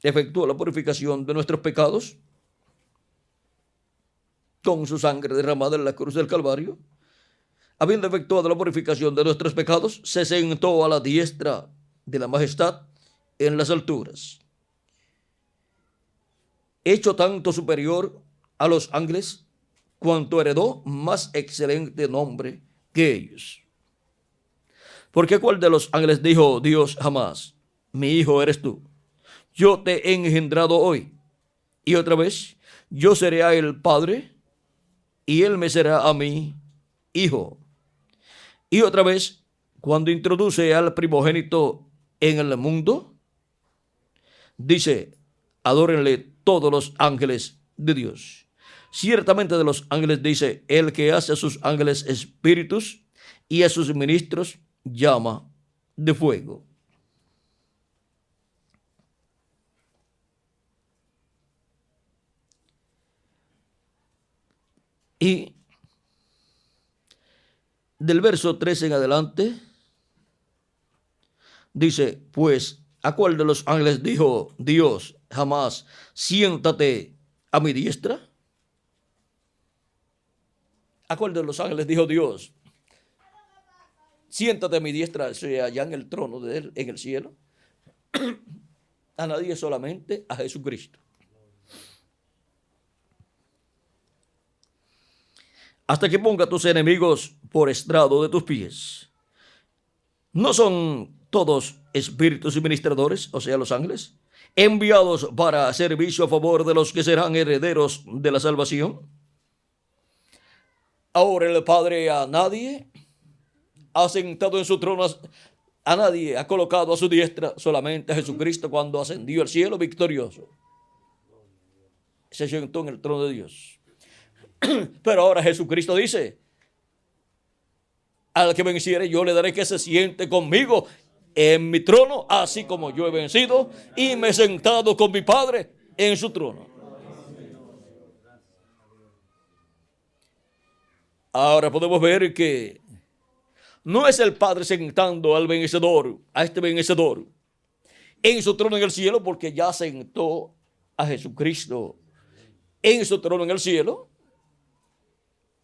Efectuó la purificación de nuestros pecados con su sangre derramada en la cruz del Calvario. Habiendo efectuado la purificación de nuestros pecados, se sentó a la diestra de la majestad en las alturas, hecho tanto superior a los ángeles, cuanto heredó más excelente nombre que ellos. Porque ¿cuál de los ángeles dijo Dios jamás: mi hijo eres tú, yo te he engendrado hoy? Y otra vez: yo seré a él padre, y él me será a mí hijo. Y otra vez, cuando introduce al primogénito en el mundo, dice: adórenle todos los ángeles de Dios. Ciertamente de los ángeles dice: el que hace a sus ángeles espíritus y a sus ministros llama de fuego. Y del verso 13 en adelante dice: pues ¿a cuál de los ángeles dijo Dios jamás: siéntate a mi diestra? ¿A cuál de los ángeles dijo Dios: siéntate a mi diestra, sea allá en el trono de él, en el cielo? A nadie, solamente a Jesucristo. Hasta que ponga a tus enemigos por estrado de tus pies. ¿No son todos espíritus y ministradores, o sea, los ángeles, enviados para servicio a favor de los que serán herederos de la salvación? Ahora el Padre a nadie ha sentado en su trono, a nadie ha colocado a su diestra, solamente a Jesucristo cuando ascendió al cielo victorioso. Se sentó en el trono de Dios. Pero ahora Jesucristo dice, al que venciere yo le daré que se siente conmigo en mi trono, así como yo he vencido y me he sentado con mi Padre en su trono. Ahora podemos ver que no es el Padre sentando al vencedor, a este vencedor, en su trono en el cielo, porque ya sentó a Jesucristo en su trono en el cielo.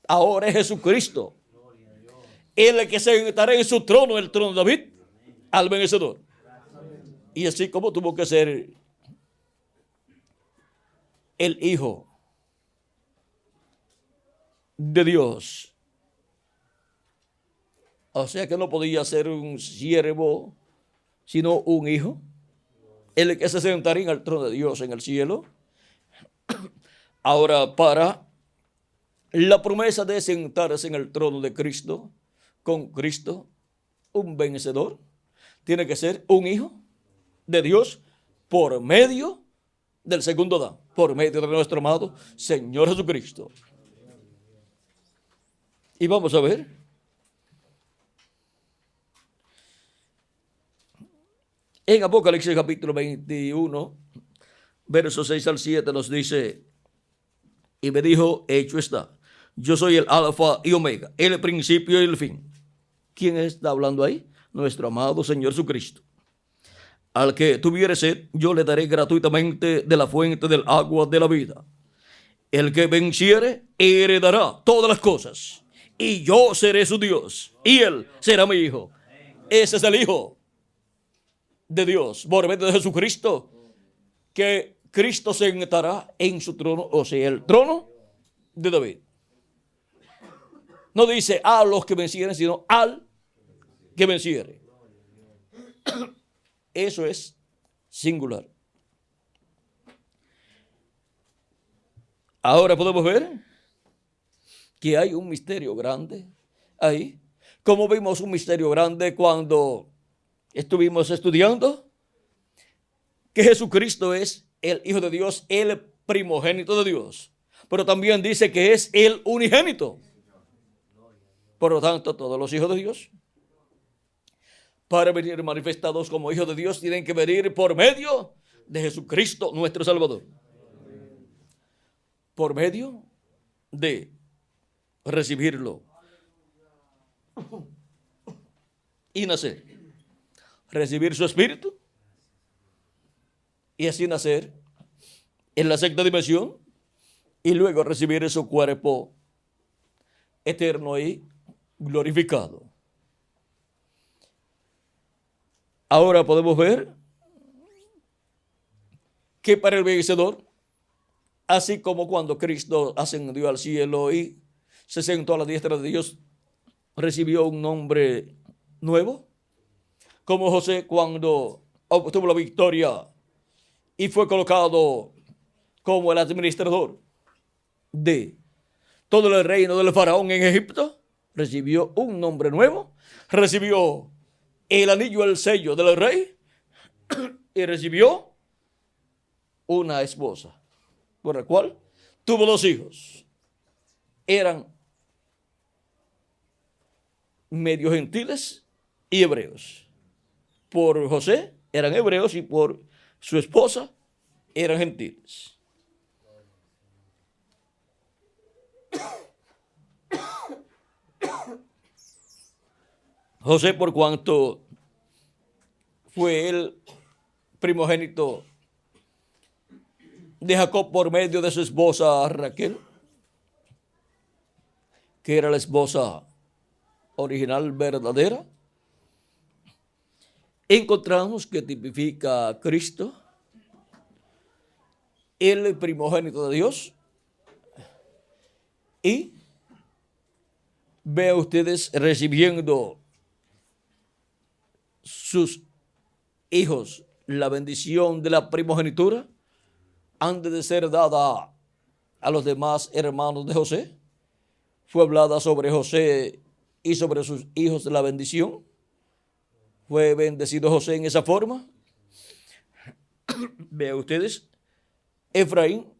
Ahora es Jesucristo el que sentará en su trono, el trono de David, al vencedor. Y así como tuvo que ser el Hijo de Dios. O sea que no podía ser un siervo, sino un hijo. El que se sentaría en el trono de Dios en el cielo. Ahora, para la promesa de sentarse en el trono de Cristo, con Cristo, un vencedor, tiene que ser un hijo de Dios por medio del segundo Adán, por medio de nuestro amado Señor Jesucristo. Y vamos a ver. En Apocalipsis capítulo 21, versos 6 al 7 nos dice, y me dijo, hecho está, yo soy el alfa y omega, el principio y el fin. ¿Quién está hablando ahí? Nuestro amado Señor Jesucristo. Al que tuviere sed, yo le daré gratuitamente de la fuente del agua de la vida. El que venciere, heredará todas las cosas. Y yo seré su Dios, y él será mi hijo. Ese es el Hijo de Dios, por medio de Jesucristo, que Cristo se sentará en su trono, o sea, el trono de David. No dice a los que vencieren, sino al que venciere. Eso es singular. Ahora podemos ver que hay un misterio grande ahí. Como vimos un misterio grande cuando estuvimos estudiando que Jesucristo es el Hijo de Dios, el primogénito de Dios. Pero también dice que es el unigénito. Por lo tanto, todos los hijos de Dios, para venir manifestados como hijos de Dios, tienen que venir por medio de Jesucristo, nuestro Salvador. Por medio de recibirlo y nacer. Recibir su espíritu y así nacer en la sexta dimensión y luego recibir su cuerpo eterno y glorificado. Ahora podemos ver que para el vencedor, así como cuando Cristo ascendió al cielo y se sentó a la diestra de Dios, recibió un nombre nuevo, como José cuando obtuvo la victoria y fue colocado como el administrador de todo el reino del faraón en Egipto, recibió un nombre nuevo, recibió el anillo, el sello del rey y recibió una esposa, por la cual tuvo 2 hijos. Eran medio gentiles y hebreos. Por José eran hebreos y por su esposa eran gentiles. José, por cuanto fue el primogénito de Jacob por medio de su esposa Raquel, que era la esposa original verdadera, encontramos que tipifica a Cristo, el primogénito de Dios, y vean ustedes recibiendo sus hijos la bendición de la primogenitura antes de ser dada a los demás hermanos de José. fue hablada sobre José y sobre sus hijos la bendición. Fue bendecido José en esa forma. Vean ustedes, Efraín,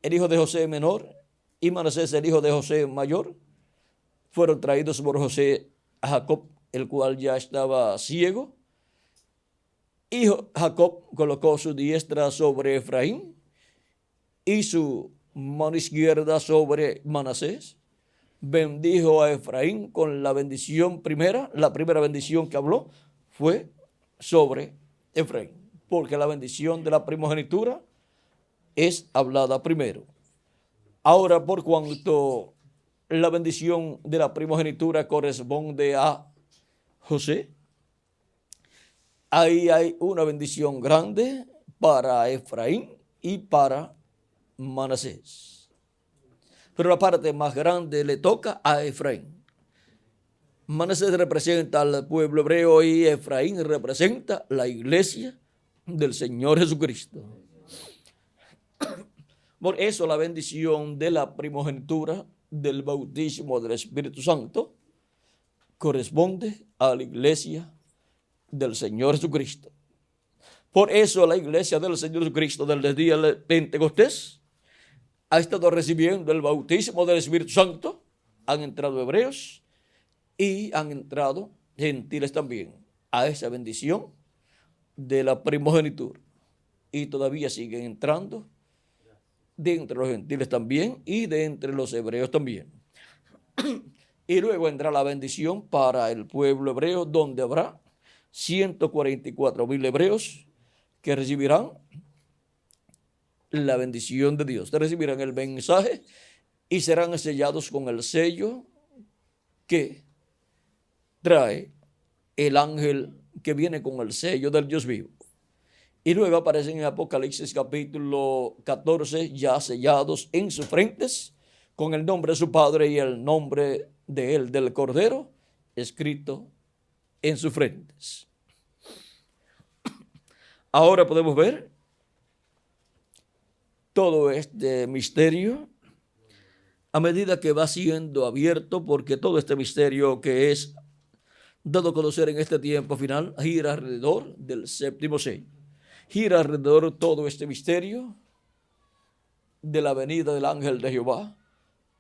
el hijo de José menor, y Manasés, el hijo de José mayor, fueron traídos por José a Jacob, el cual ya estaba ciego. Y Jacob colocó su diestra sobre Efraín y su mano izquierda sobre Manasés. Bendijo a Efraín con la bendición primera. La primera bendición que habló fue sobre Efraín, porque la bendición de la primogenitura es hablada primero. Ahora, por cuanto la bendición de la primogenitura corresponde a José, ahí hay una bendición grande para Efraín y para Manasés. Pero la parte más grande le toca a Efraín. Manasés representa al pueblo hebreo y Efraín representa la iglesia del Señor Jesucristo. Por eso la bendición de la primogenitura del bautismo del Espíritu Santo corresponde a la iglesia del Señor Jesucristo. Por eso la iglesia del Señor Jesucristo desde el día de Pentecostés ha estado recibiendo el bautismo del Espíritu Santo. Han entrado hebreos y han entrado gentiles también a esa bendición de la primogenitura. Y todavía siguen entrando de entre los gentiles también y de entre los hebreos también. Y luego vendrá la bendición para el pueblo hebreo, donde habrá 144,000 hebreos que recibirán la bendición de Dios. Recibirán el mensaje y serán sellados con el sello que trae el ángel que viene con el sello del Dios vivo. Y luego aparecen en Apocalipsis capítulo 14 ya sellados en sus frentes con el nombre de su Padre y el nombre de él, del Cordero, escrito en sus frentes. Ahora podemos ver todo este misterio a medida que va siendo abierto, porque todo este misterio que es dado a conocer en este tiempo final gira alrededor del séptimo sello. Gira alrededor todo este misterio de la venida del ángel de Jehová,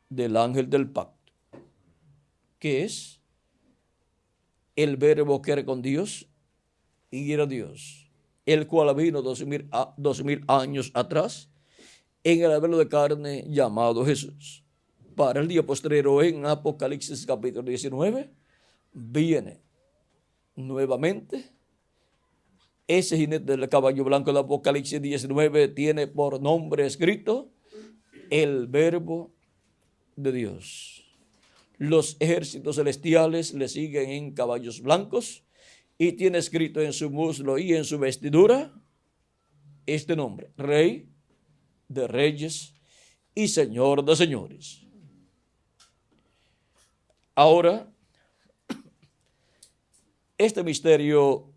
del ángel del pacto, que es el verbo que era con Dios y era Dios, el cual vino 2000 años atrás en el verbo de carne llamado Jesús. Para el día postrero en Apocalipsis capítulo 19 viene nuevamente. Ese jinete del caballo blanco de Apocalipsis 19 tiene por nombre escrito el verbo de Dios. Los ejércitos celestiales le siguen en caballos blancos y tiene escrito en su muslo y en su vestidura este nombre: Rey de Reyes y Señor de Señores. Ahora, este misterio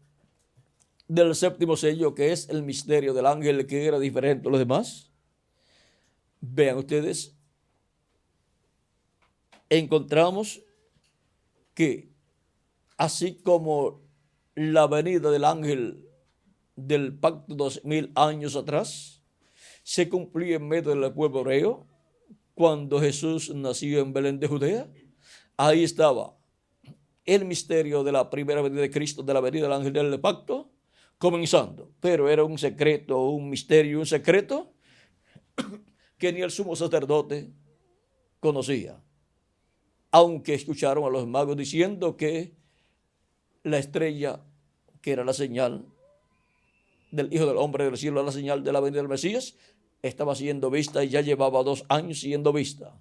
del séptimo sello, que es el misterio del ángel que era diferente a los demás, vean ustedes, encontramos que así como la venida del ángel del pacto 2000 años atrás se cumplía en medio del pueblo hebreo cuando Jesús nació en Belén de Judea, ahí estaba el misterio de la primera venida de Cristo, de la venida del ángel del pacto, comenzando, pero era un secreto, un misterio, un secreto que ni el sumo sacerdote conocía, aunque escucharon a los magos diciendo que la estrella, que era la señal del Hijo del Hombre del cielo, la señal de la venida del Mesías, estaba siendo vista y ya llevaba 2 años siendo vista.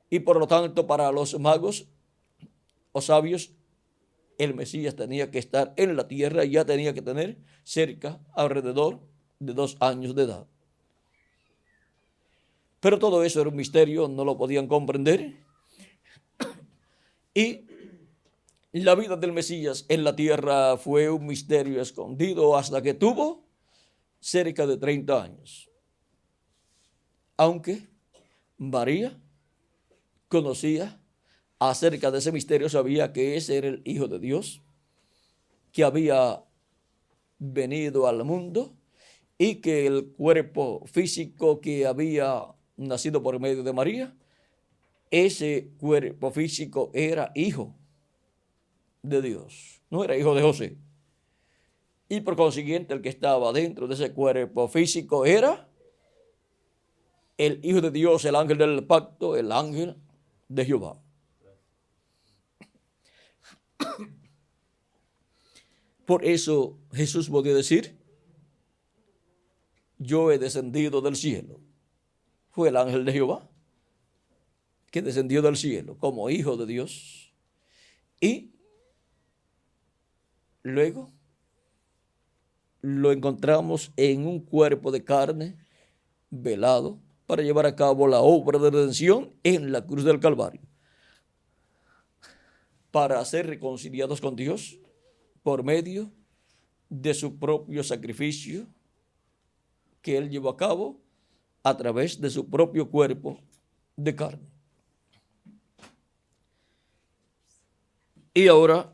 Y por lo tanto, para los magos o sabios, el Mesías tenía que estar en la tierra y ya tenía que tener cerca, alrededor de 2 años de edad. Pero todo eso era un misterio, no lo podían comprender. Y la vida del Mesías en la tierra fue un misterio escondido hasta que tuvo cerca de 30 años. Aunque María conocía acerca de ese misterio, sabía que ese era el Hijo de Dios, que había venido al mundo y que el cuerpo físico que había nacido por medio de María, ese cuerpo físico era hijo de Dios, no era hijo de José. Y por consiguiente el que estaba dentro de ese cuerpo físico era el Hijo de Dios, el ángel del pacto, el ángel de Jehová. Por eso Jesús podía decir, yo he descendido del cielo. Fue el ángel de Jehová que descendió del cielo como hijo de Dios. Y luego lo encontramos en un cuerpo de carne velado para llevar a cabo la obra de redención en la cruz del Calvario, para ser reconciliados con Dios por medio de su propio sacrificio que Él llevó a cabo a través de su propio cuerpo de carne. Y ahora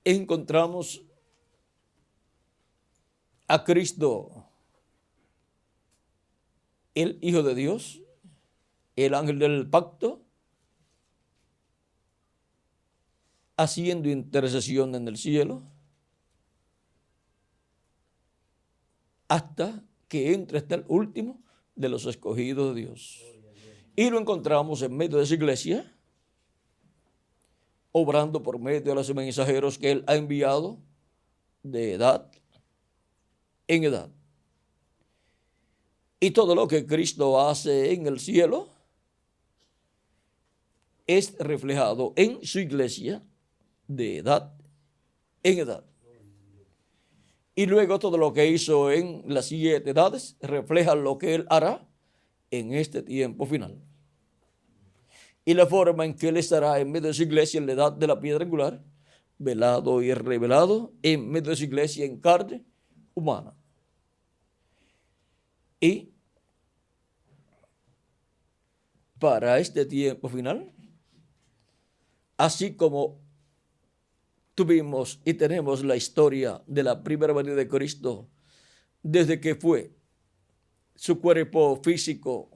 encontramos a Cristo, el Hijo de Dios, el ángel del pacto, haciendo intercesión en el cielo hasta que entre hasta el último de los escogidos de Dios. Y lo encontramos en medio de esa iglesia, obrando por medio de los mensajeros que Él ha enviado de edad en edad. Y todo lo que Cristo hace en el cielo es reflejado en su iglesia de edad en edad. Y luego todo lo que hizo en las 7 edades refleja lo que Él hará en este tiempo final. Y la forma en que Él estará en medio de su iglesia en la edad de la piedra angular, velado y revelado en medio de su iglesia en carne humana. Y para este tiempo final, así como tuvimos y tenemos la historia de la primera venida de Cristo, desde que fue su cuerpo físico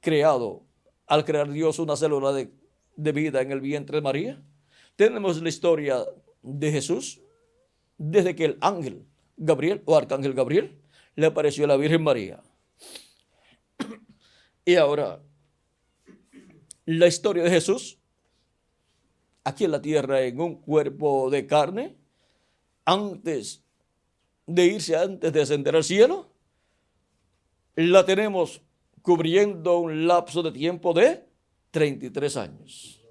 creado, al crear Dios una célula de vida en el vientre de María. Tenemos la historia de Jesús desde que el ángel Gabriel o arcángel Gabriel le apareció a la Virgen María. Y ahora, la historia de Jesús aquí en la tierra en un cuerpo de carne, antes de ascender al cielo, la tenemos cubriendo un lapso de tiempo de 33 años.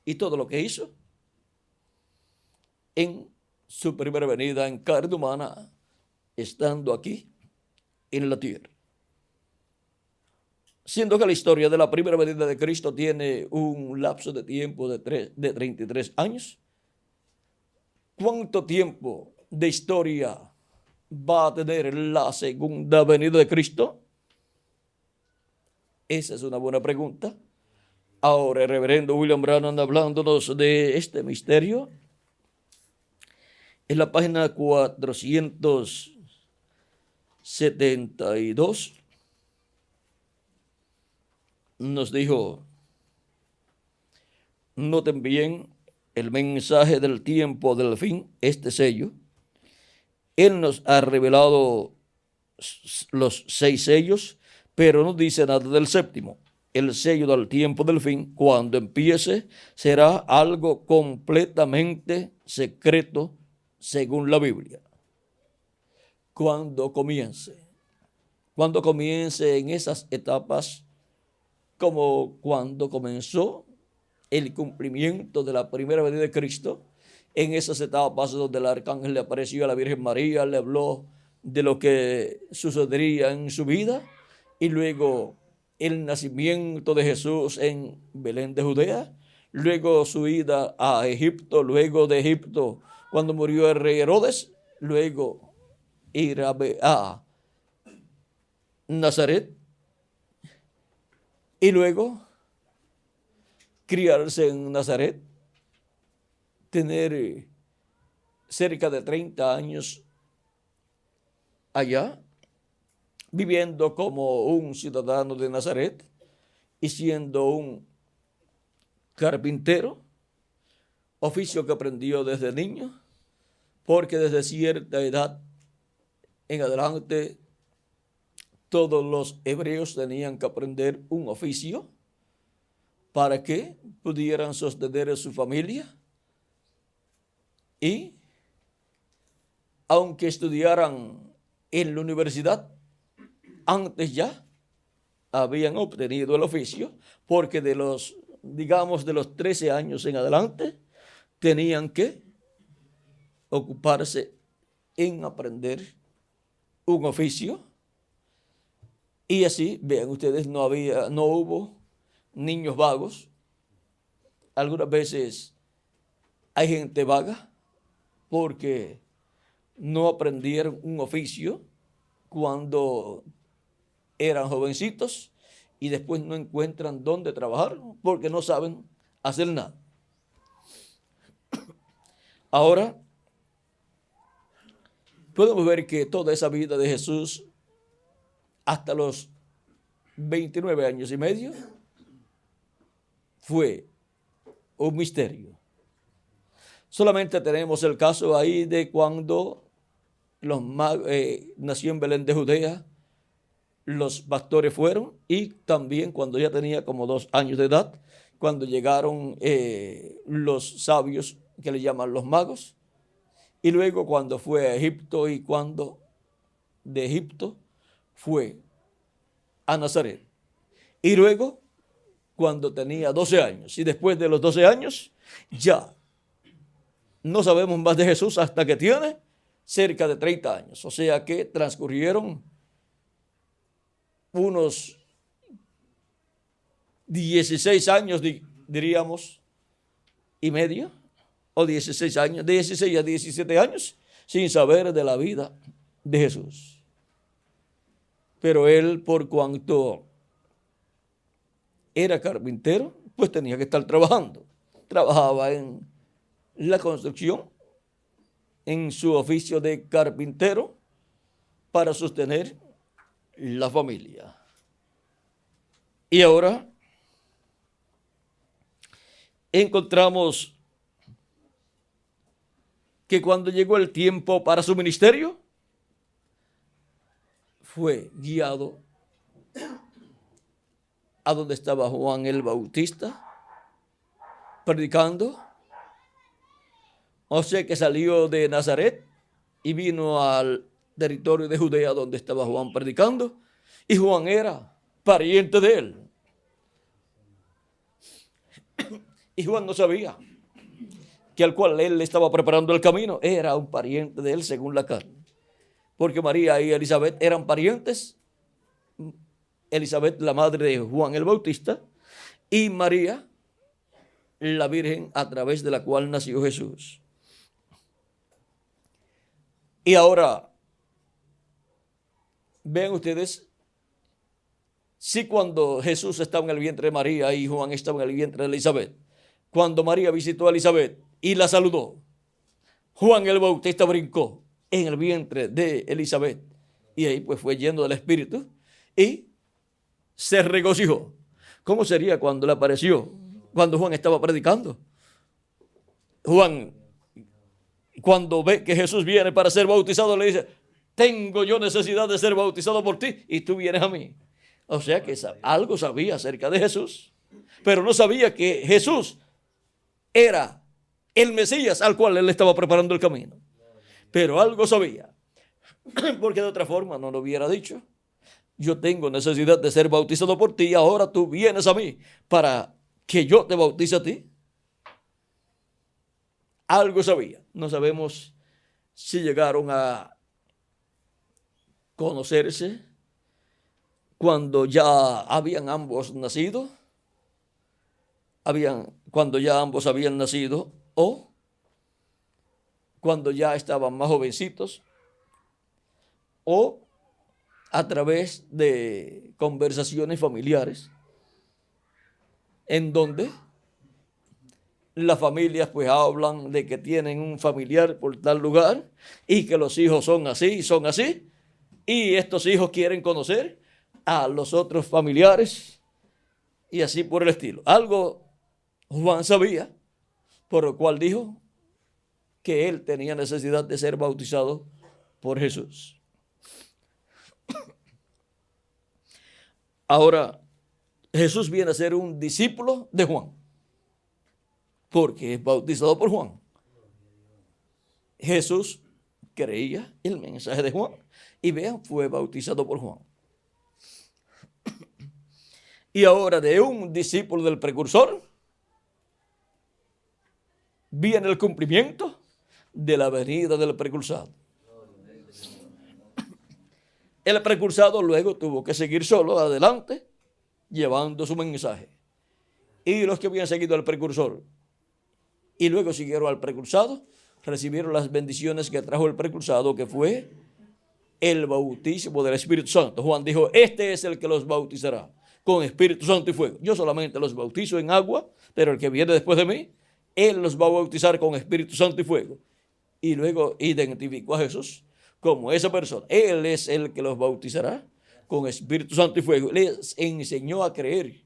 Y todo lo que hizo en su primera venida en carne humana, estando aquí en la tierra. Siendo que la historia de la primera venida de Cristo tiene un lapso de tiempo de 33 años, ¿cuánto tiempo de historia va a tener la segunda venida de Cristo? Esa es una buena pregunta. Ahora el reverendo William Branham, hablándonos de este misterio, en la página 472, nos dijo, noten bien el mensaje del tiempo del fin, este sello. Él nos ha revelado los 6 sellos, pero no dice nada del séptimo. El sello del tiempo del fin, cuando empiece, será algo completamente secreto según la Biblia. Cuando comience en esas etapas, como cuando comenzó el cumplimiento de la primera venida de Cristo, en esas etapas donde el arcángel le apareció a la Virgen María, le habló de lo que sucedería en su vida, y luego el nacimiento de Jesús en Belén de Judea, luego su ida a Egipto, luego de Egipto cuando murió el rey Herodes, luego ir a Nazaret, y luego criarse en Nazaret, tener cerca de 30 años allá, viviendo como un ciudadano de Nazaret y siendo un carpintero, oficio que aprendió desde niño, porque desde cierta edad en adelante todos los hebreos tenían que aprender un oficio para que pudieran sostener a su familia y aunque estudiaran en la universidad, antes ya habían obtenido el oficio, porque de los 13 años en adelante, tenían que ocuparse en aprender un oficio. Y así, vean ustedes, no hubo niños vagos. Algunas veces hay gente vaga porque no aprendieron un oficio cuando eran jovencitos y después no encuentran dónde trabajar porque no saben hacer nada. Ahora, podemos ver que toda esa vida de Jesús hasta los 29 años y medio fue un misterio. Solamente tenemos el caso ahí de cuando nació en Belén de Judea, los pastores fueron, y también cuando ya tenía como 2 años de edad, cuando llegaron los sabios que le llaman los magos, y luego cuando fue a Egipto y cuando de Egipto fue a Nazaret. Y luego cuando tenía 12 años, y después de los 12 años ya no sabemos más de Jesús hasta que tiene cerca de 30 años. O sea que transcurrieron unos 16 años, diríamos, y medio, o 16 años, de 16 a 17 años, sin saber de la vida de Jesús. Pero él, por cuanto era carpintero, pues tenía que estar trabajando. Trabajaba en la construcción, en su oficio de carpintero, para sostener la familia. Y ahora encontramos que cuando llegó el tiempo para su ministerio, fue guiado a donde estaba Juan el Bautista predicando. O sea que salió de Nazaret y vino al territorio de Judea donde estaba Juan predicando, y Juan era pariente de él. Y Juan no sabía que al cual él le estaba preparando el camino era un pariente de él según la carne. Porque María y Elizabeth eran parientes. Elizabeth, la madre de Juan el Bautista, y María, la Virgen a través de la cual nació Jesús. Y ahora, vean ustedes, si cuando Jesús estaba en el vientre de María y Juan estaba en el vientre de Elizabeth, cuando María visitó a Elizabeth y la saludó, Juan el Bautista brincó en el vientre de Elizabeth y ahí pues fue lleno del Espíritu y se regocijó. ¿Cómo sería cuando le apareció? Cuando Juan estaba predicando. Juan, cuando ve que Jesús viene para ser bautizado, le dice: tengo yo necesidad de ser bautizado por ti y tú vienes a mí. O sea que algo sabía acerca de Jesús, pero no sabía que Jesús era el Mesías al cual él le estaba preparando el camino. Pero algo sabía, porque de otra forma no lo hubiera dicho: yo tengo necesidad de ser bautizado por ti y ahora tú vienes a mí para que yo te bautice a ti. Algo sabía. No sabemos si llegaron a conocerse cuando ya habían ambos nacido, cuando ya ambos habían nacido, o cuando ya estaban más jovencitos, o a través de conversaciones familiares, en donde las familias pues hablan de que tienen un familiar por tal lugar y que los hijos son así y son así. Y estos hijos quieren conocer a los otros familiares y así por el estilo. Algo Juan sabía, por lo cual dijo que él tenía necesidad de ser bautizado por Jesús. Ahora, Jesús viene a ser un discípulo de Juan, porque es bautizado por Juan. Jesús creía el mensaje de Juan y vean, fue bautizado por Juan. Y ahora de un discípulo del precursor viene el cumplimiento de la venida del precursado. El precursado luego tuvo que seguir solo adelante llevando su mensaje. Y los que habían seguido al precursor y luego siguieron al precursado recibieron las bendiciones que trajo el precursado, que fue el bautismo del Espíritu Santo. Juan dijo, este es el que los bautizará con Espíritu Santo y fuego. Yo solamente los bautizo en agua, pero el que viene después de mí, él los va a bautizar con Espíritu Santo y fuego. Y luego identificó a Jesús como esa persona. Él es el que los bautizará con Espíritu Santo y fuego. Les enseñó a creer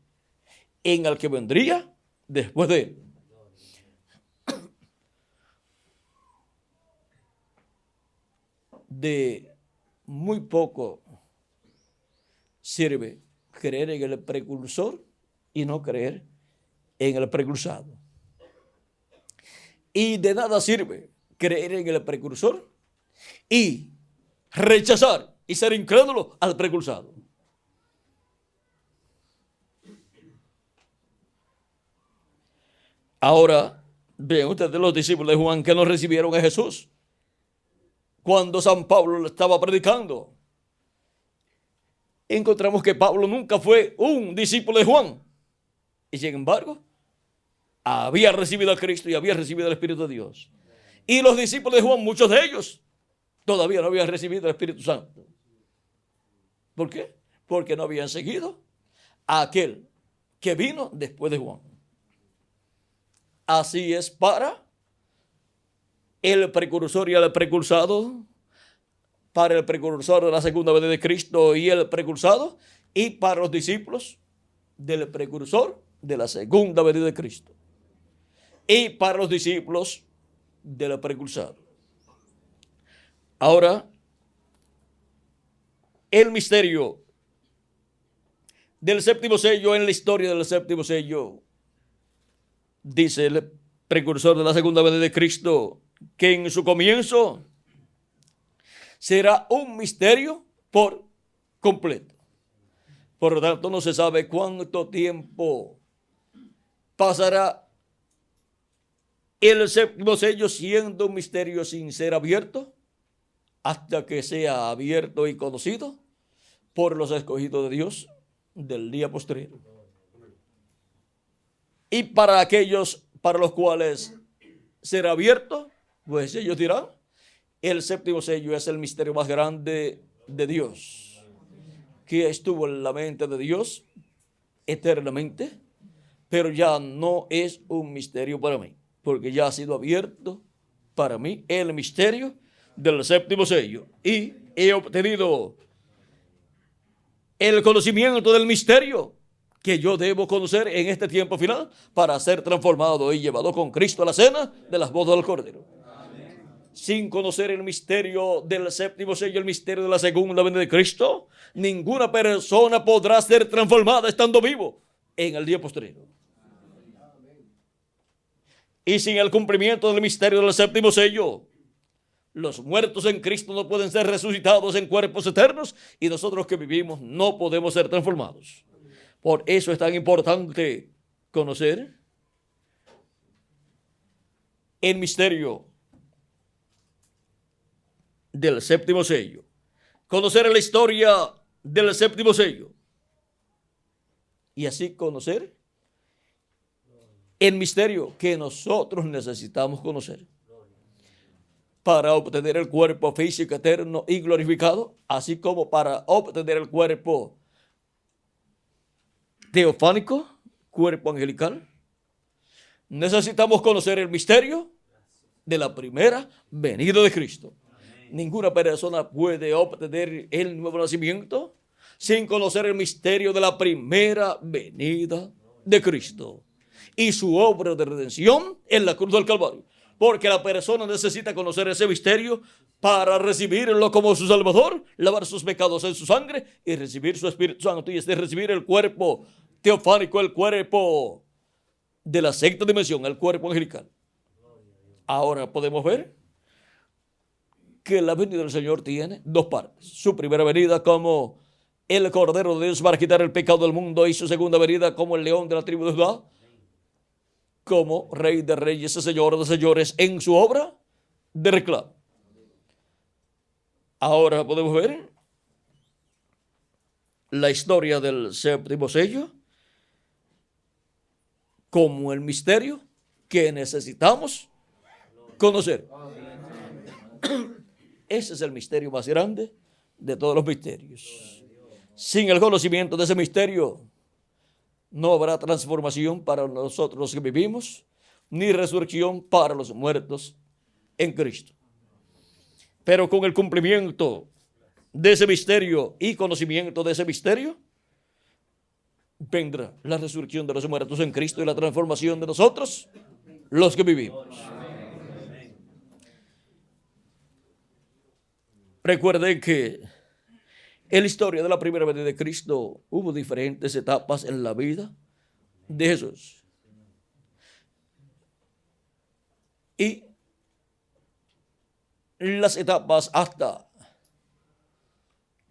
en el que vendría después de él. De muy poco sirve creer en el precursor y no creer en el precursado. Y de nada sirve creer en el precursor y rechazar y ser incrédulo al precursado. Ahora, vean ustedes los discípulos de Juan que no recibieron a Jesús cuando San Pablo le estaba predicando. Encontramos que Pablo nunca fue un discípulo de Juan. Y sin embargo, había recibido a Cristo y había recibido el Espíritu de Dios. Y los discípulos de Juan, muchos de ellos, todavía no habían recibido el Espíritu Santo. ¿Por qué? Porque no habían seguido a aquel que vino después de Juan. Así es para el precursor y el precursado, para el precursor de la segunda venida de Cristo y el precursado, y para los discípulos del precursor de la segunda venida de Cristo, y para los discípulos del precursado. Ahora, el misterio del séptimo sello, en la historia del séptimo sello, dice el precursor de la segunda venida de Cristo, que en su comienzo será un misterio por completo. Por lo tanto, no se sabe cuánto tiempo pasará el séptimo sello siendo un misterio sin ser abierto, hasta que sea abierto y conocido por los escogidos de Dios del día posterior. Y para aquellos para los cuales será abierto, pues ellos dirán, el séptimo sello es el misterio más grande de Dios, que estuvo en la mente de Dios eternamente, pero ya no es un misterio para mí, porque ya ha sido abierto para mí el misterio del séptimo sello. Y he obtenido el conocimiento del misterio que yo debo conocer en este tiempo final para ser transformado y llevado con Cristo a la cena de las bodas del Cordero. Amén. Sin conocer el misterio del séptimo sello, el misterio de la segunda venida de Cristo, ninguna persona podrá ser transformada estando vivo en el día posterior. Y sin el cumplimiento del misterio del séptimo sello, los muertos en Cristo no pueden ser resucitados en cuerpos eternos y nosotros que vivimos no podemos ser transformados. Por eso es tan importante conocer el misterio del séptimo sello, conocer la historia del séptimo sello y así conocer el misterio que nosotros necesitamos conocer para obtener el cuerpo físico eterno y glorificado, así como para obtener el cuerpo teofánico cuerpo angelical. Necesitamos conocer el misterio de la primera venida de Cristo. Ninguna persona puede obtener el nuevo nacimiento sin conocer el misterio de la primera venida de Cristo y su obra de redención en la cruz del Calvario. Porque la persona necesita conocer ese misterio para recibirlo como su Salvador, lavar sus pecados en su sangre y recibir su Espíritu Santo, y recibir el cuerpo teofánico, el cuerpo de la sexta dimensión, el cuerpo angelical. Ahora podemos ver que la venida del Señor tiene dos partes. Su primera venida como el Cordero de Dios para quitar el pecado del mundo, y su segunda venida como el león de la tribu de Judá, como Rey de Reyes y Señor de Señores en su obra de reclamo. Ahora podemos ver la historia del séptimo sello como el misterio que necesitamos conocer. Ese es el misterio más grande de todos los misterios. Sin el conocimiento de ese misterio, no habrá transformación para nosotros los que vivimos, ni resurrección para los muertos en Cristo. Pero con el cumplimiento de ese misterio y conocimiento de ese misterio, vendrá la resurrección de los muertos en Cristo y la transformación de nosotros, los que vivimos. Recuerden que en la historia de la primera venida de Cristo hubo diferentes etapas en la vida de Jesús. Y las etapas hasta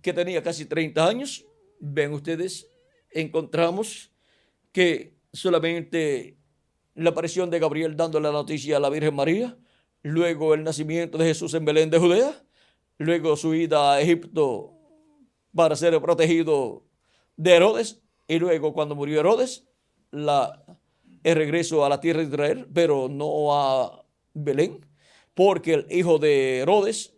que tenía casi 30 años, ven ustedes, encontramos que solamente la aparición de Gabriel dándole la noticia a la Virgen María, luego el nacimiento de Jesús en Belén de Judea, luego su ida a Egipto para ser protegido de Herodes, y luego cuando murió Herodes, el regreso a la tierra de Israel, pero no a Belén, porque el hijo de Herodes,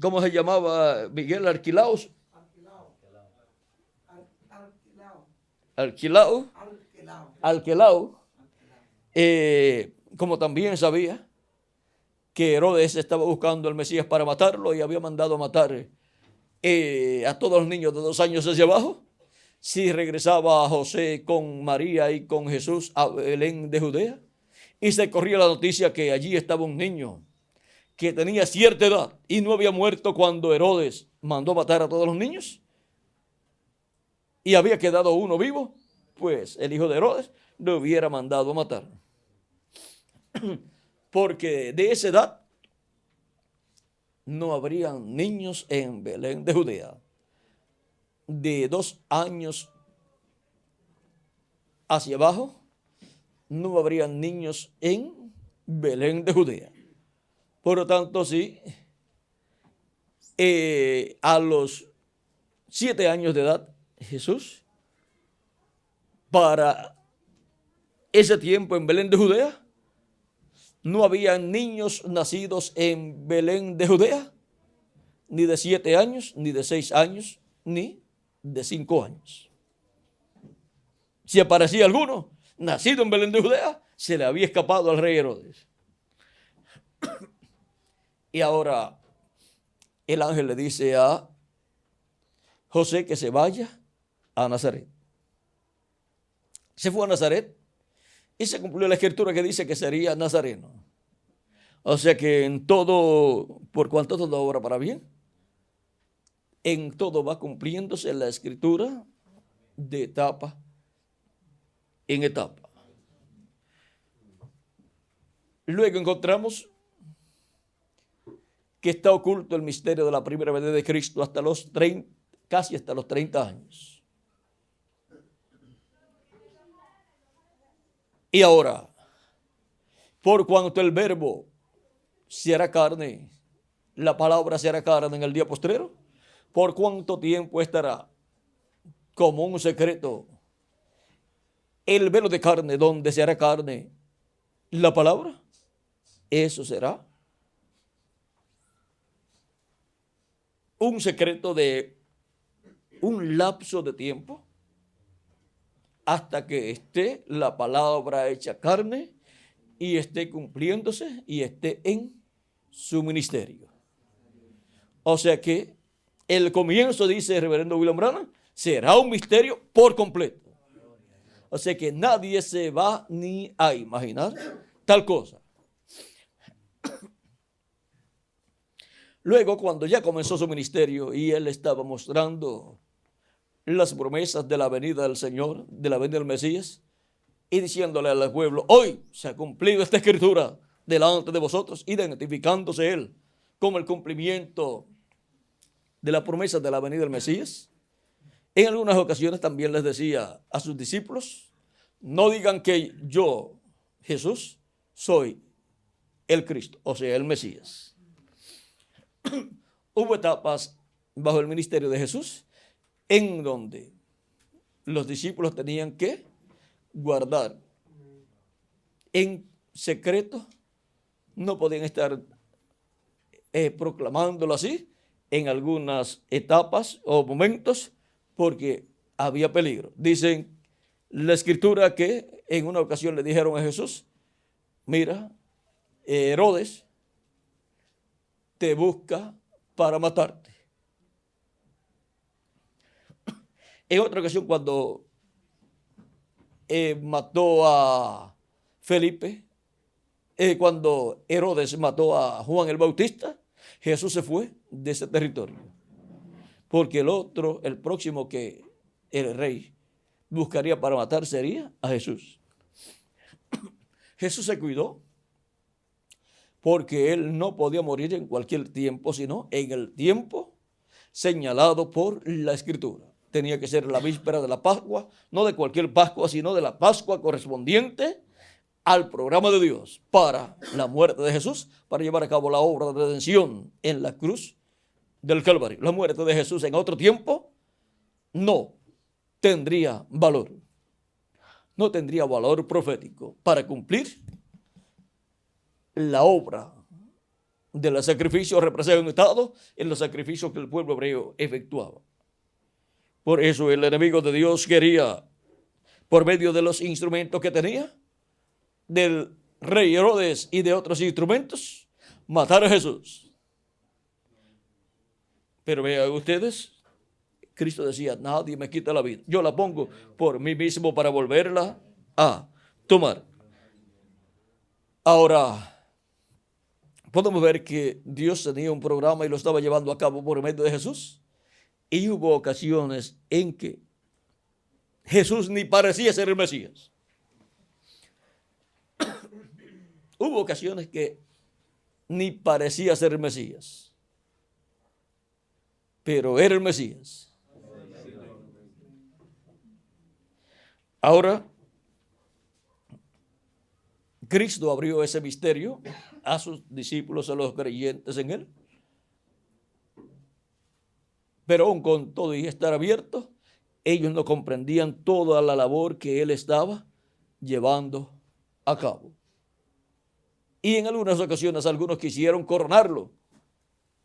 ¿cómo se llamaba? Miguel Arquilaos. Arquelao, como también sabía que Herodes estaba buscando al Mesías para matarlo y había mandado a matar a todos los niños de 2 años hacia abajo, si regresaba a José con María y con Jesús a Belén de Judea, y se corría la noticia que allí estaba un niño que tenía cierta edad y no había muerto cuando Herodes mandó matar a todos los niños, y había quedado uno vivo, pues el hijo de Herodes lo hubiera mandado a matar. Porque de esa edad no habrían niños en Belén de Judea. De 2 años hacia abajo, no habrían niños en Belén de Judea. Por lo tanto, sí, a los 7 años de edad, Jesús, para ese tiempo en Belén de Judea, no había niños nacidos en Belén de Judea, ni de 7 años, ni de 6 años, ni de 5 años. Si aparecía alguno nacido en Belén de Judea, se le había escapado al rey Herodes. Y ahora el ángel le dice a José que se vaya a Nazaret. Se fue a Nazaret y se cumplió la escritura que dice que sería nazareno. O sea que en todo, por cuanto todo obra para bien, en todo va cumpliéndose la escritura de etapa en etapa. Luego encontramos que está oculto el misterio de la primera venida de Cristo hasta los 30, casi hasta los 30 años. Y ahora, por cuanto el verbo se hará carne, la palabra se hará carne en el día postrero, ¿por cuánto tiempo estará como un secreto el velo de carne donde se hará carne la palabra? Eso será un secreto de un lapso de tiempo hasta que esté la palabra hecha carne y esté cumpliéndose y esté en su ministerio. O sea que el comienzo, dice el reverendo William Branham, será un misterio por completo. O sea que nadie se va ni a imaginar tal cosa. Luego, cuando ya comenzó su ministerio y él estaba mostrando las promesas de la venida del Señor, de la venida del Mesías, y diciéndole al pueblo, hoy se ha cumplido esta escritura delante de vosotros, identificándose él como el cumplimiento de la promesa de la venida del Mesías. En algunas ocasiones también les decía a sus discípulos, no digan que yo, Jesús, soy el Cristo, o sea, el Mesías. Hubo etapas bajo el ministerio de Jesús en donde los discípulos tenían que guardar en secreto, no podían estar proclamándolo así en algunas etapas o momentos porque había peligro. Dicen la escritura que en una ocasión le dijeron a Jesús, mira, Herodes te busca para matarte. En otra ocasión, cuando mató a Felipe, cuando Herodes mató a Juan el Bautista, Jesús se fue de ese territorio. Porque el próximo que el rey buscaría para matar sería a Jesús. Jesús se cuidó porque él no podía morir en cualquier tiempo, sino en el tiempo señalado por la Escritura. Tenía que ser la víspera de la Pascua, no de cualquier Pascua, sino de la Pascua correspondiente al programa de Dios para la muerte de Jesús, para llevar a cabo la obra de redención en la cruz del Calvario. La muerte de Jesús en otro tiempo no tendría valor. No tendría valor profético para cumplir la obra del sacrificio representado en los sacrificios que el pueblo hebreo efectuaba. Por eso el enemigo de Dios quería, por medio de los instrumentos que tenía, del rey Herodes y de otros instrumentos, matar a Jesús. Pero vean ustedes, Cristo decía, nadie me quita la vida, yo la pongo por mí mismo para volverla a tomar. Ahora, podemos ver que Dios tenía un programa y lo estaba llevando a cabo por medio de Jesús. Y hubo ocasiones en que Jesús ni parecía ser el Mesías. Hubo ocasiones que ni parecía ser el Mesías, pero era el Mesías. Ahora, Cristo abrió ese misterio a sus discípulos, a los creyentes en él. Pero aún con todo y estar abierto, ellos no comprendían toda la labor que él estaba llevando a cabo. Y en algunas ocasiones algunos quisieron coronarlo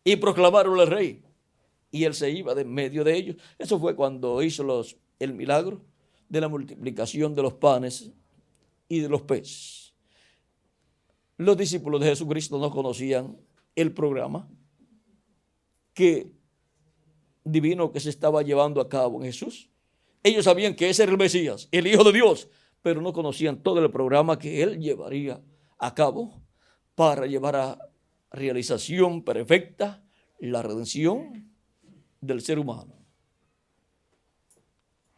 y proclamarlo el rey. Y él se iba de en medio de ellos. Eso fue cuando hizo el milagro de la multiplicación de los panes y de los peces. Los discípulos de Jesucristo no conocían el programa divino que se estaba llevando a cabo en Jesús. Ellos sabían que ese era el Mesías, el Hijo de Dios, pero no conocían todo el programa que él llevaría a cabo para llevar a realización perfecta la redención del ser humano.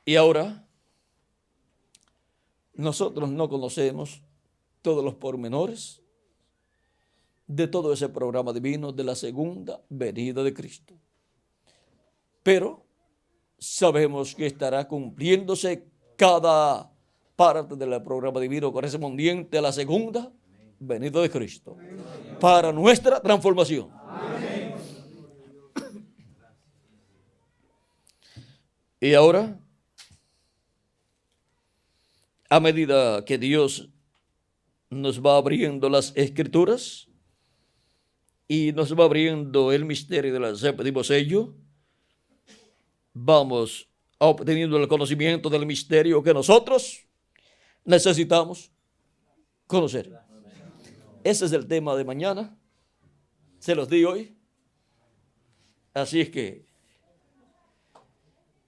Y ahora, nosotros no conocemos todos los pormenores de todo ese programa divino de la segunda venida de Cristo. Pero sabemos que estará cumpliéndose cada parte del programa divino correspondiente a la segunda venida de Cristo para nuestra transformación. Y ahora, a medida que Dios nos va abriendo las Escrituras y nos va abriendo el misterio del séptimo sello, vamos obteniendo el conocimiento del misterio que nosotros necesitamos conocer. Ese es el tema de mañana. Se los di hoy. Así es que,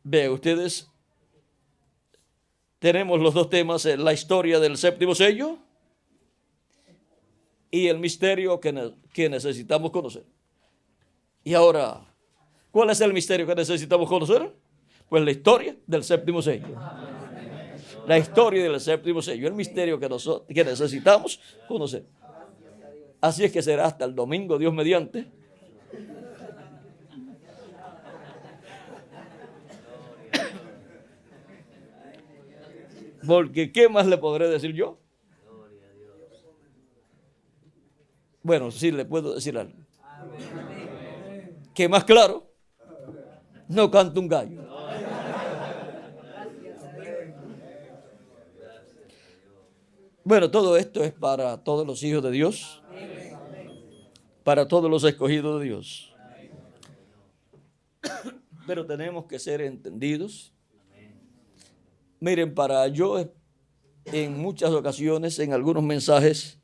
vean ustedes, tenemos los dos temas, la historia del séptimo sello y el misterio que necesitamos conocer. Y ahora, ¿cuál es el misterio que necesitamos conocer? Pues la historia del séptimo sello. La historia del séptimo sello, el misterio que necesitamos conocer. Así es que será hasta el domingo, Dios mediante. Porque ¿qué más le podré decir yo? Bueno, sí le puedo decir algo. Que más claro, no canta un gallo. Bueno, todo esto es para todos los hijos de Dios, para todos los escogidos de Dios. Pero tenemos que ser entendidos. Miren, para yo en muchas ocasiones, en algunos mensajes,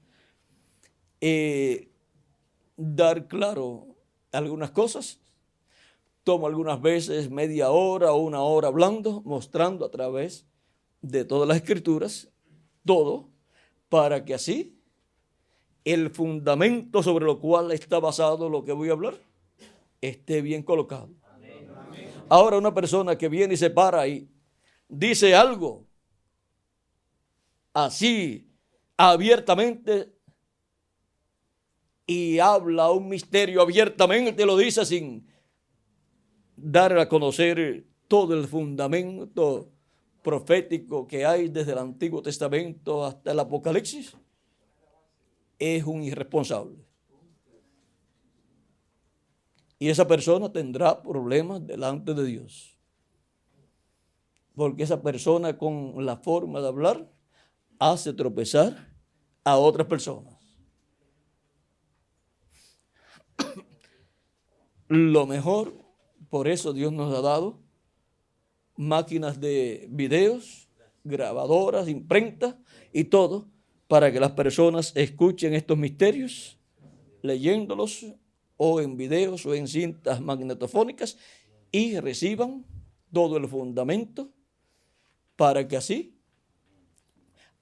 dar claro algunas cosas, tomo algunas veces media hora o una hora hablando, mostrando a través de todas las escrituras, todo, para que así el fundamento sobre lo cual está basado lo que voy a hablar esté bien colocado. Ahora una persona que viene y se para y dice algo así abiertamente y habla un misterio abiertamente, lo dice sin dar a conocer todo el fundamento profético que hay desde el Antiguo Testamento hasta el Apocalipsis, es un irresponsable. Y esa persona tendrá problemas delante de Dios. Porque esa persona con la forma de hablar hace tropezar a otras personas. Lo mejor, por eso Dios nos ha dado máquinas de videos, grabadoras, imprentas y todo, para que las personas escuchen estos misterios, leyéndolos o en videos o en cintas magnetofónicas y reciban todo el fundamento para que así,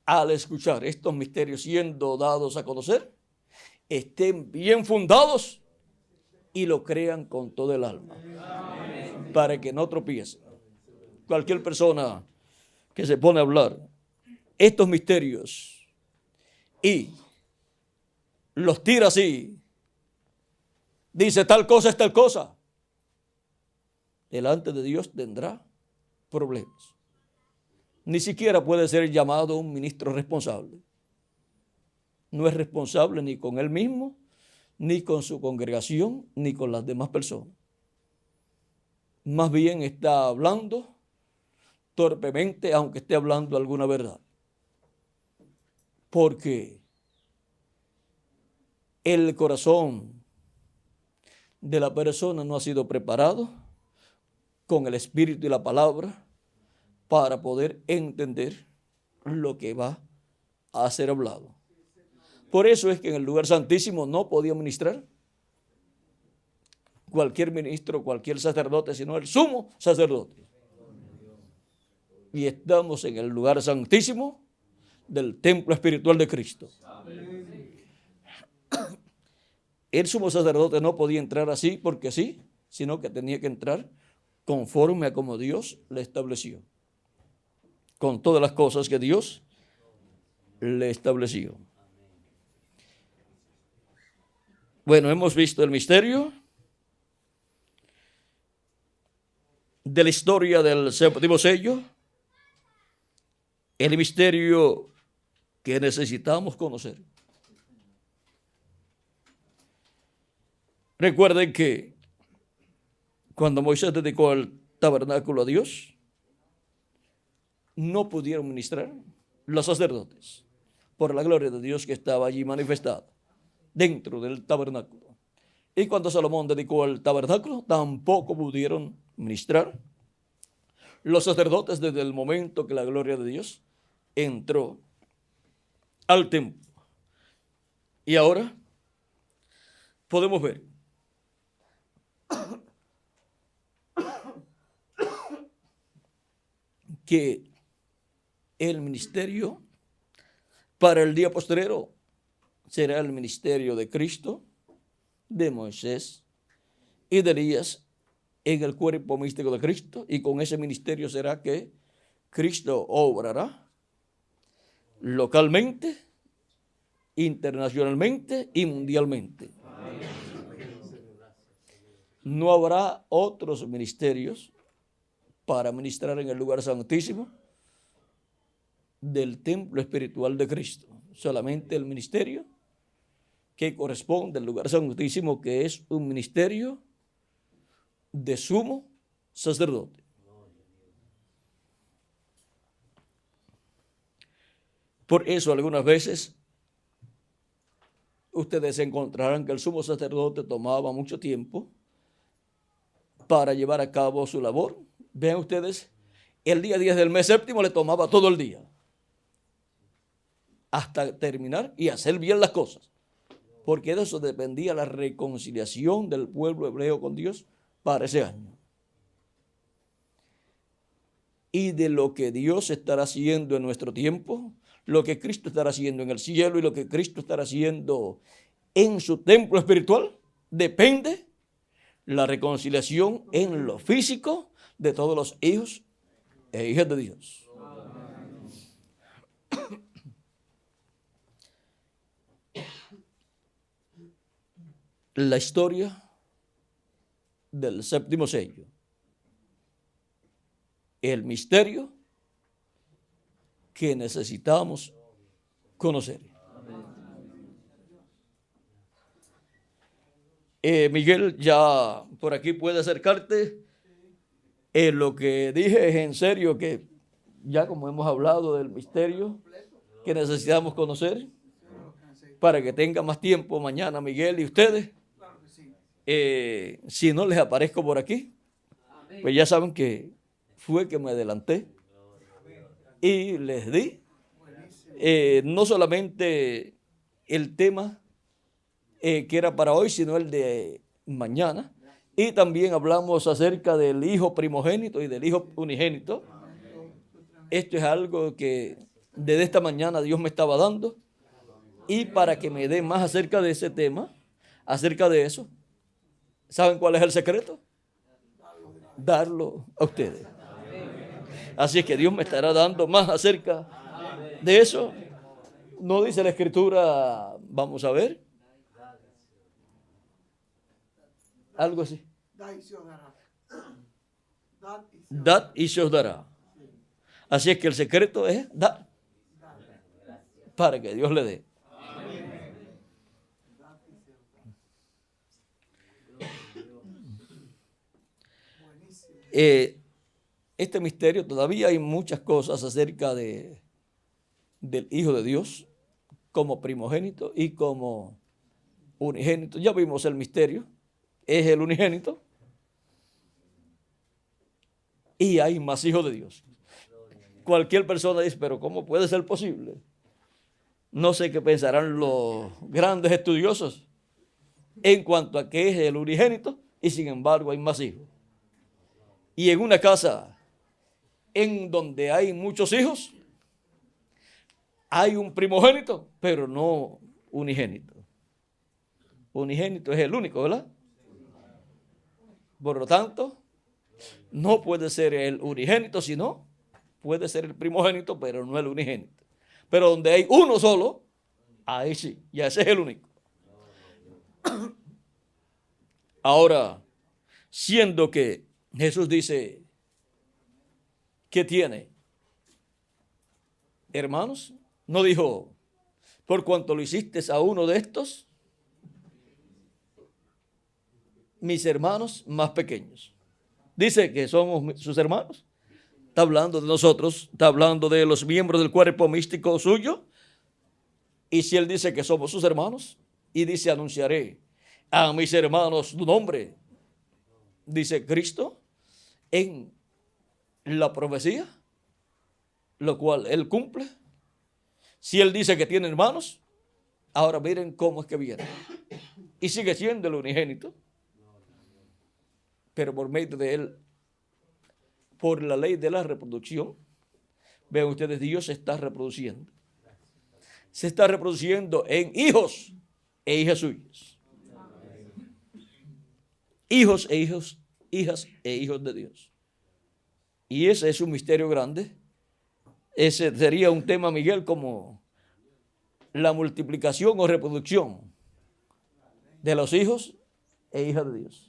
al escuchar estos misterios siendo dados a conocer, estén bien fundados y lo crean con todo el alma, para que no tropiecen. Cualquier persona que se pone a hablar estos misterios y los tira así, dice tal cosa es tal cosa, delante de Dios tendrá problemas. Ni siquiera puede ser llamado un ministro responsable. No es responsable ni con él mismo, ni con su congregación, ni con las demás personas. Más bien está hablando torpemente, aunque esté hablando alguna verdad. Porque el corazón de la persona no ha sido preparado con el Espíritu y la palabra para poder entender lo que va a ser hablado. Por eso es que en el lugar santísimo no podía ministrar cualquier ministro, cualquier sacerdote, sino el sumo sacerdote. Y estamos en el lugar santísimo del templo espiritual de Cristo. El sumo sacerdote no podía entrar así porque sí, sino que tenía que entrar conforme a como Dios le estableció, con todas las cosas que Dios le estableció. Bueno, hemos visto el misterio de la historia del séptimo sello, el misterio que necesitamos conocer. Recuerden que cuando Moisés dedicó el tabernáculo a Dios, no pudieron ministrar los sacerdotes por la gloria de Dios que estaba allí manifestada dentro del tabernáculo. Y cuando Salomón dedicó el tabernáculo, tampoco pudieron ministrar los sacerdotes desde el momento que la gloria de Dios entró al templo. Y ahora podemos ver que el ministerio para el día postrero será el ministerio de Cristo, de Moisés y de Elías en el cuerpo místico de Cristo, y con ese ministerio será que Cristo obrará localmente, internacionalmente y mundialmente. No habrá otros ministerios para ministrar en el lugar santísimo del templo espiritual de Cristo. Solamente el ministerio que corresponde al lugar santísimo, que es un ministerio de sumo sacerdote. Por eso algunas veces ustedes encontrarán que el sumo sacerdote tomaba mucho tiempo para llevar a cabo su labor. Vean ustedes, el día 10 del mes séptimo le tomaba todo el día hasta terminar y hacer bien las cosas, porque de eso dependía la reconciliación del pueblo hebreo con Dios para ese año. Y de lo que Dios estará haciendo en nuestro tiempo, lo que Cristo estará haciendo en el cielo y lo que Cristo estará haciendo en su templo espiritual, depende la reconciliación en lo físico de todos los hijos e hijas de Dios. La historia del séptimo sello, el misterio que necesitamos conocer. Miguel, ya por aquí puede acercarte. Lo que dije es en serio, que ya como hemos hablado del misterio que necesitamos conocer, para que tenga más tiempo mañana Miguel y ustedes. Si no les aparezco por aquí, pues ya saben que fue que me adelanté y les di no solamente el tema que era para hoy, sino el de mañana. Y también hablamos acerca del hijo primogénito y del hijo unigénito. Esto es algo que desde esta mañana Dios me estaba dando. Y para que me dé más acerca de ese tema, acerca de eso, ¿saben cuál es el secreto? Darlo a ustedes. Así es que Dios me estará dando más acerca de eso. No dice la Escritura, vamos a ver. Algo así. Dad y se os dará. Así es que el secreto es dar, para que Dios le dé. Este misterio, todavía hay muchas cosas acerca del Hijo de Dios como primogénito y como unigénito. Ya vimos el misterio, es el unigénito y hay más hijos de Dios. Cualquier persona dice, pero ¿cómo puede ser posible? No sé qué pensarán los grandes estudiosos en cuanto a que es el unigénito y sin embargo hay más hijos. Y en una casa en donde hay muchos hijos, hay un primogénito, pero no unigénito. Unigénito es el único, ¿verdad? Por lo tanto, no puede ser el unigénito, sino puede ser el primogénito, pero no el unigénito. Pero donde hay uno solo, ahí sí, ya ese es el único. Ahora, siendo que Jesús dice que tiene hermanos, no dijo, por cuanto lo hiciste a uno de estos, mis hermanos más pequeños. Dice que somos sus hermanos. Está hablando de nosotros, está hablando de los miembros del cuerpo místico suyo. Y si él dice que somos sus hermanos, y dice, anunciaré a mis hermanos tu nombre, dice Cristo, en la profecía, lo cual él cumple. Si él dice que tiene hermanos, ahora miren cómo es que viene. Y sigue siendo el unigénito, pero por medio de él, por la ley de la reproducción, vean ustedes, Dios se está reproduciendo. Se está reproduciendo en hijos e hijas suyas. Hijos e hijos, hijas e hijos de Dios. Y ese es un misterio grande. Ese sería un tema, Miguel, como la multiplicación o reproducción de los hijos e hijas de Dios.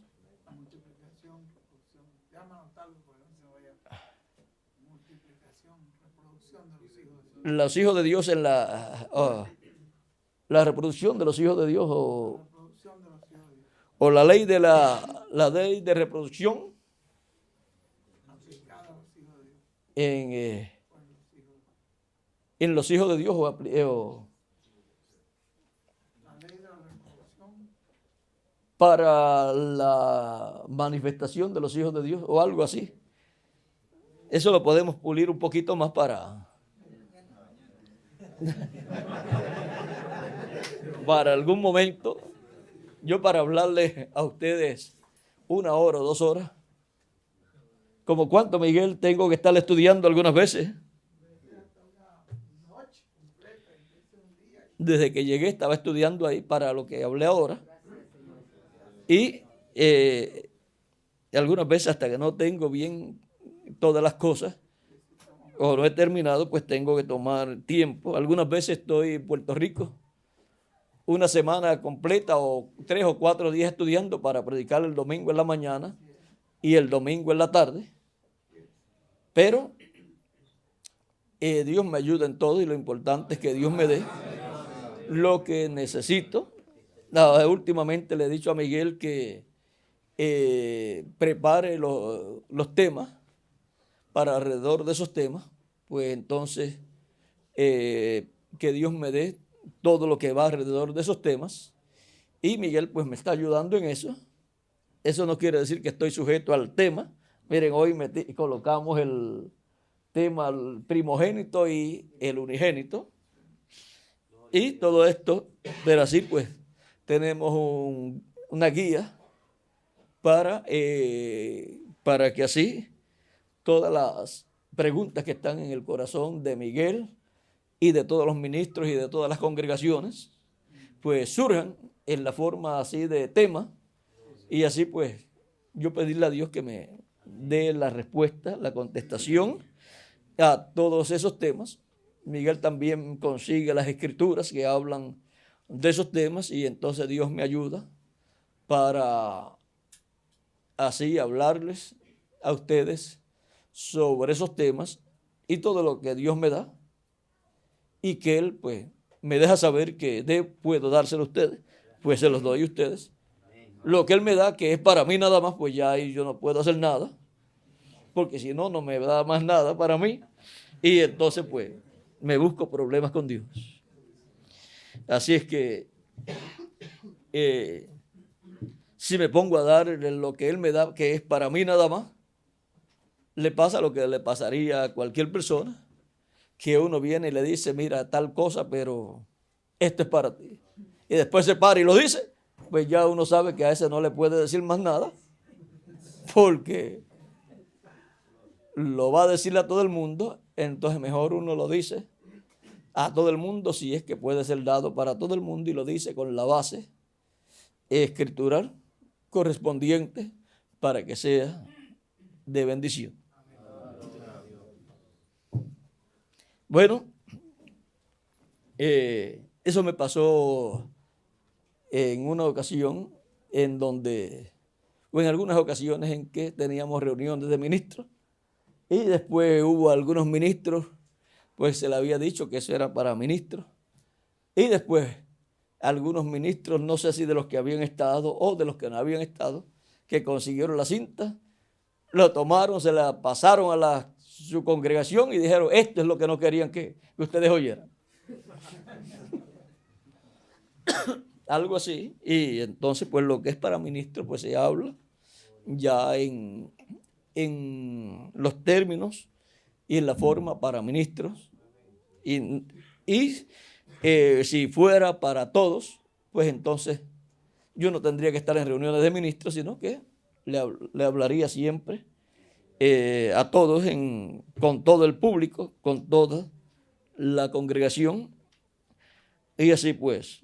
Los hijos de Dios en la reproducción de los hijos de Dios o la ley de la ley de reproducción en los hijos de Dios para la manifestación de los hijos de Dios o algo así. Eso lo podemos pulir un poquito más para algún momento, yo para hablarles a ustedes 1 hora o 2 horas. ¿Como cuánto, Miguel, tengo que estar estudiando algunas veces? Desde que llegué estaba estudiando ahí para lo que hablé ahora. Y algunas veces hasta que no tengo bien todas las cosas o no he terminado, pues tengo que tomar tiempo. Algunas veces estoy en Puerto Rico 1 semana completa o 3 o 4 días estudiando para predicar el domingo en la mañana y el domingo en la tarde. Pero Dios me ayuda en todo y lo importante es que Dios me dé lo que necesito. Últimamente le he dicho a Miguel que prepare los temas para alrededor de esos temas, pues entonces que Dios me dé todo lo que va alrededor de esos temas y Miguel pues me está ayudando en eso. Eso no quiere decir que estoy sujeto al tema. Miren, hoy colocamos el tema el primogénito y el unigénito y todo esto, pero así pues tenemos una guía para que así todas las preguntas que están en el corazón de Miguel y de todos los ministros y de todas las congregaciones, pues surjan en la forma así de tema y así pues yo pedirle a Dios que me dé la respuesta, la contestación a todos esos temas. Miguel también consigue las escrituras que hablan de esos temas y entonces Dios me ayuda para así hablarles a ustedes sobre esos temas y todo lo que Dios me da y que Él pues me deja saber que puedo dárselo a ustedes, pues se los doy a ustedes. Lo que Él me da, que es para mí nada más, pues ya ahí yo no puedo hacer nada, porque si no, no me da más nada para mí y entonces pues me busco problemas con Dios. Así es que si me pongo a dar lo que Él me da, que es para mí nada más, le pasa lo que le pasaría a cualquier persona, que uno viene y le dice, mira, tal cosa, pero esto es para ti. Y después se para y lo dice, pues ya uno sabe que a ese no le puede decir más nada, porque lo va a decirle a todo el mundo, entonces mejor uno lo dice a todo el mundo si es que puede ser dado para todo el mundo y lo dice con la base escritural correspondiente para que sea de bendición. Bueno, eso me pasó en una ocasión en donde, o en algunas ocasiones en que teníamos reuniones de ministros y después hubo algunos ministros, pues se le había dicho que eso era para ministros y después algunos ministros, no sé si de los que habían estado o de los que no habían estado, que consiguieron la cinta, lo tomaron, se la pasaron a su congregación y dijeron, esto es lo que no querían que ustedes oyeran. Algo así. Y entonces, pues lo que es para ministros, pues se habla ya en en los términos y en la forma para ministros. Y si fuera para todos, pues entonces yo no tendría que estar en reuniones de ministros, sino que le hablaría siempre a todos, con todo el público, con toda la congregación, y así pues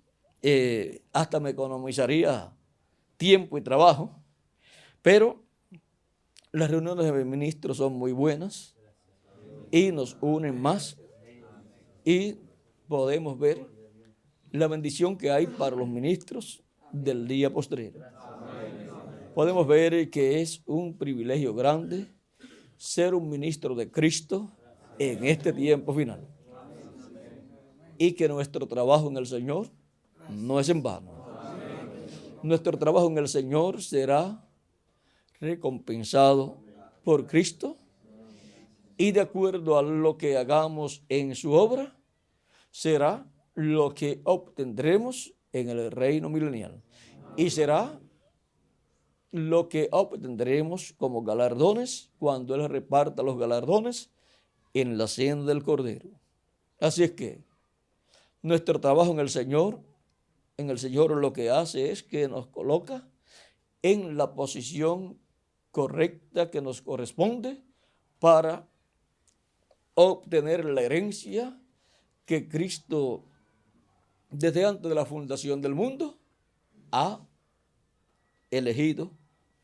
hasta me economizaría tiempo y trabajo. Pero las reuniones de ministros son muy buenas y nos unen más, y podemos ver la bendición que hay para los ministros del día postrero. Podemos ver que es un privilegio grande ser un ministro de Cristo en este tiempo final, y que nuestro trabajo en el Señor no es en vano. Nuestro trabajo en el Señor será recompensado por Cristo, y de acuerdo a lo que hagamos en su obra, será lo que obtendremos en el reino milenial, y será lo que obtendremos como galardones cuando Él reparta los galardones en la cena del Cordero. Así es que nuestro trabajo en el Señor lo que hace es que nos coloca en la posición correcta que nos corresponde para obtener la herencia que Cristo, desde antes de la fundación del mundo, ha elegido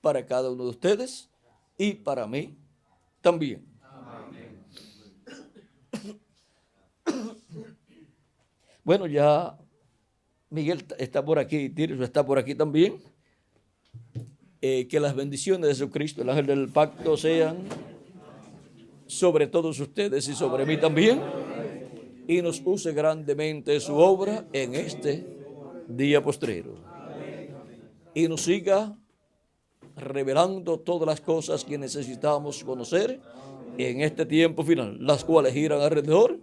para cada uno de ustedes y para mí también. Amén. Bueno, ya Miguel está por aquí, Tirso está por aquí también. Que las bendiciones de Jesucristo, el ángel del pacto, sean sobre todos ustedes y sobre mí también, y nos use grandemente su obra en este día postrero, y nos siga revelando todas las cosas que necesitamos conocer en este tiempo final, las cuales giran alrededor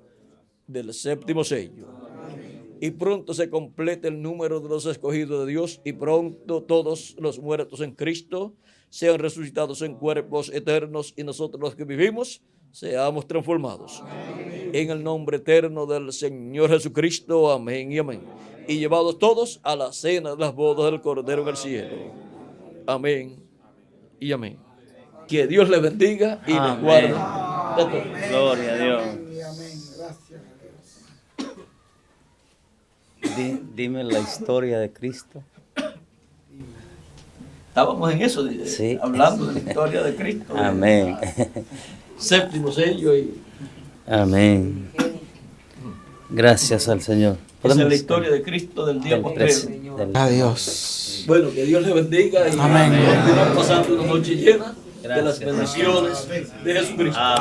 del séptimo sello. Y pronto se complete el número de los escogidos de Dios, y pronto todos los muertos en Cristo sean resucitados en cuerpos eternos, y nosotros los que vivimos seamos transformados. Amén. En el nombre eterno del Señor Jesucristo, amén y amén. Y llevados todos a la cena de las bodas del Cordero en el cielo. Amén y amén. Que Dios les bendiga y les guarde. Gloria a Dios. Dime la historia de Cristo. Estábamos en eso, sí, hablando de la historia de Cristo. Amén. Séptimo sello. Amén. Gracias al Señor. Esa es la historia de Cristo del día postrero. Adiós. Bueno, que Dios le bendiga y amén. Continuamos pasando una noche llena de las bendiciones de Jesucristo. Amén.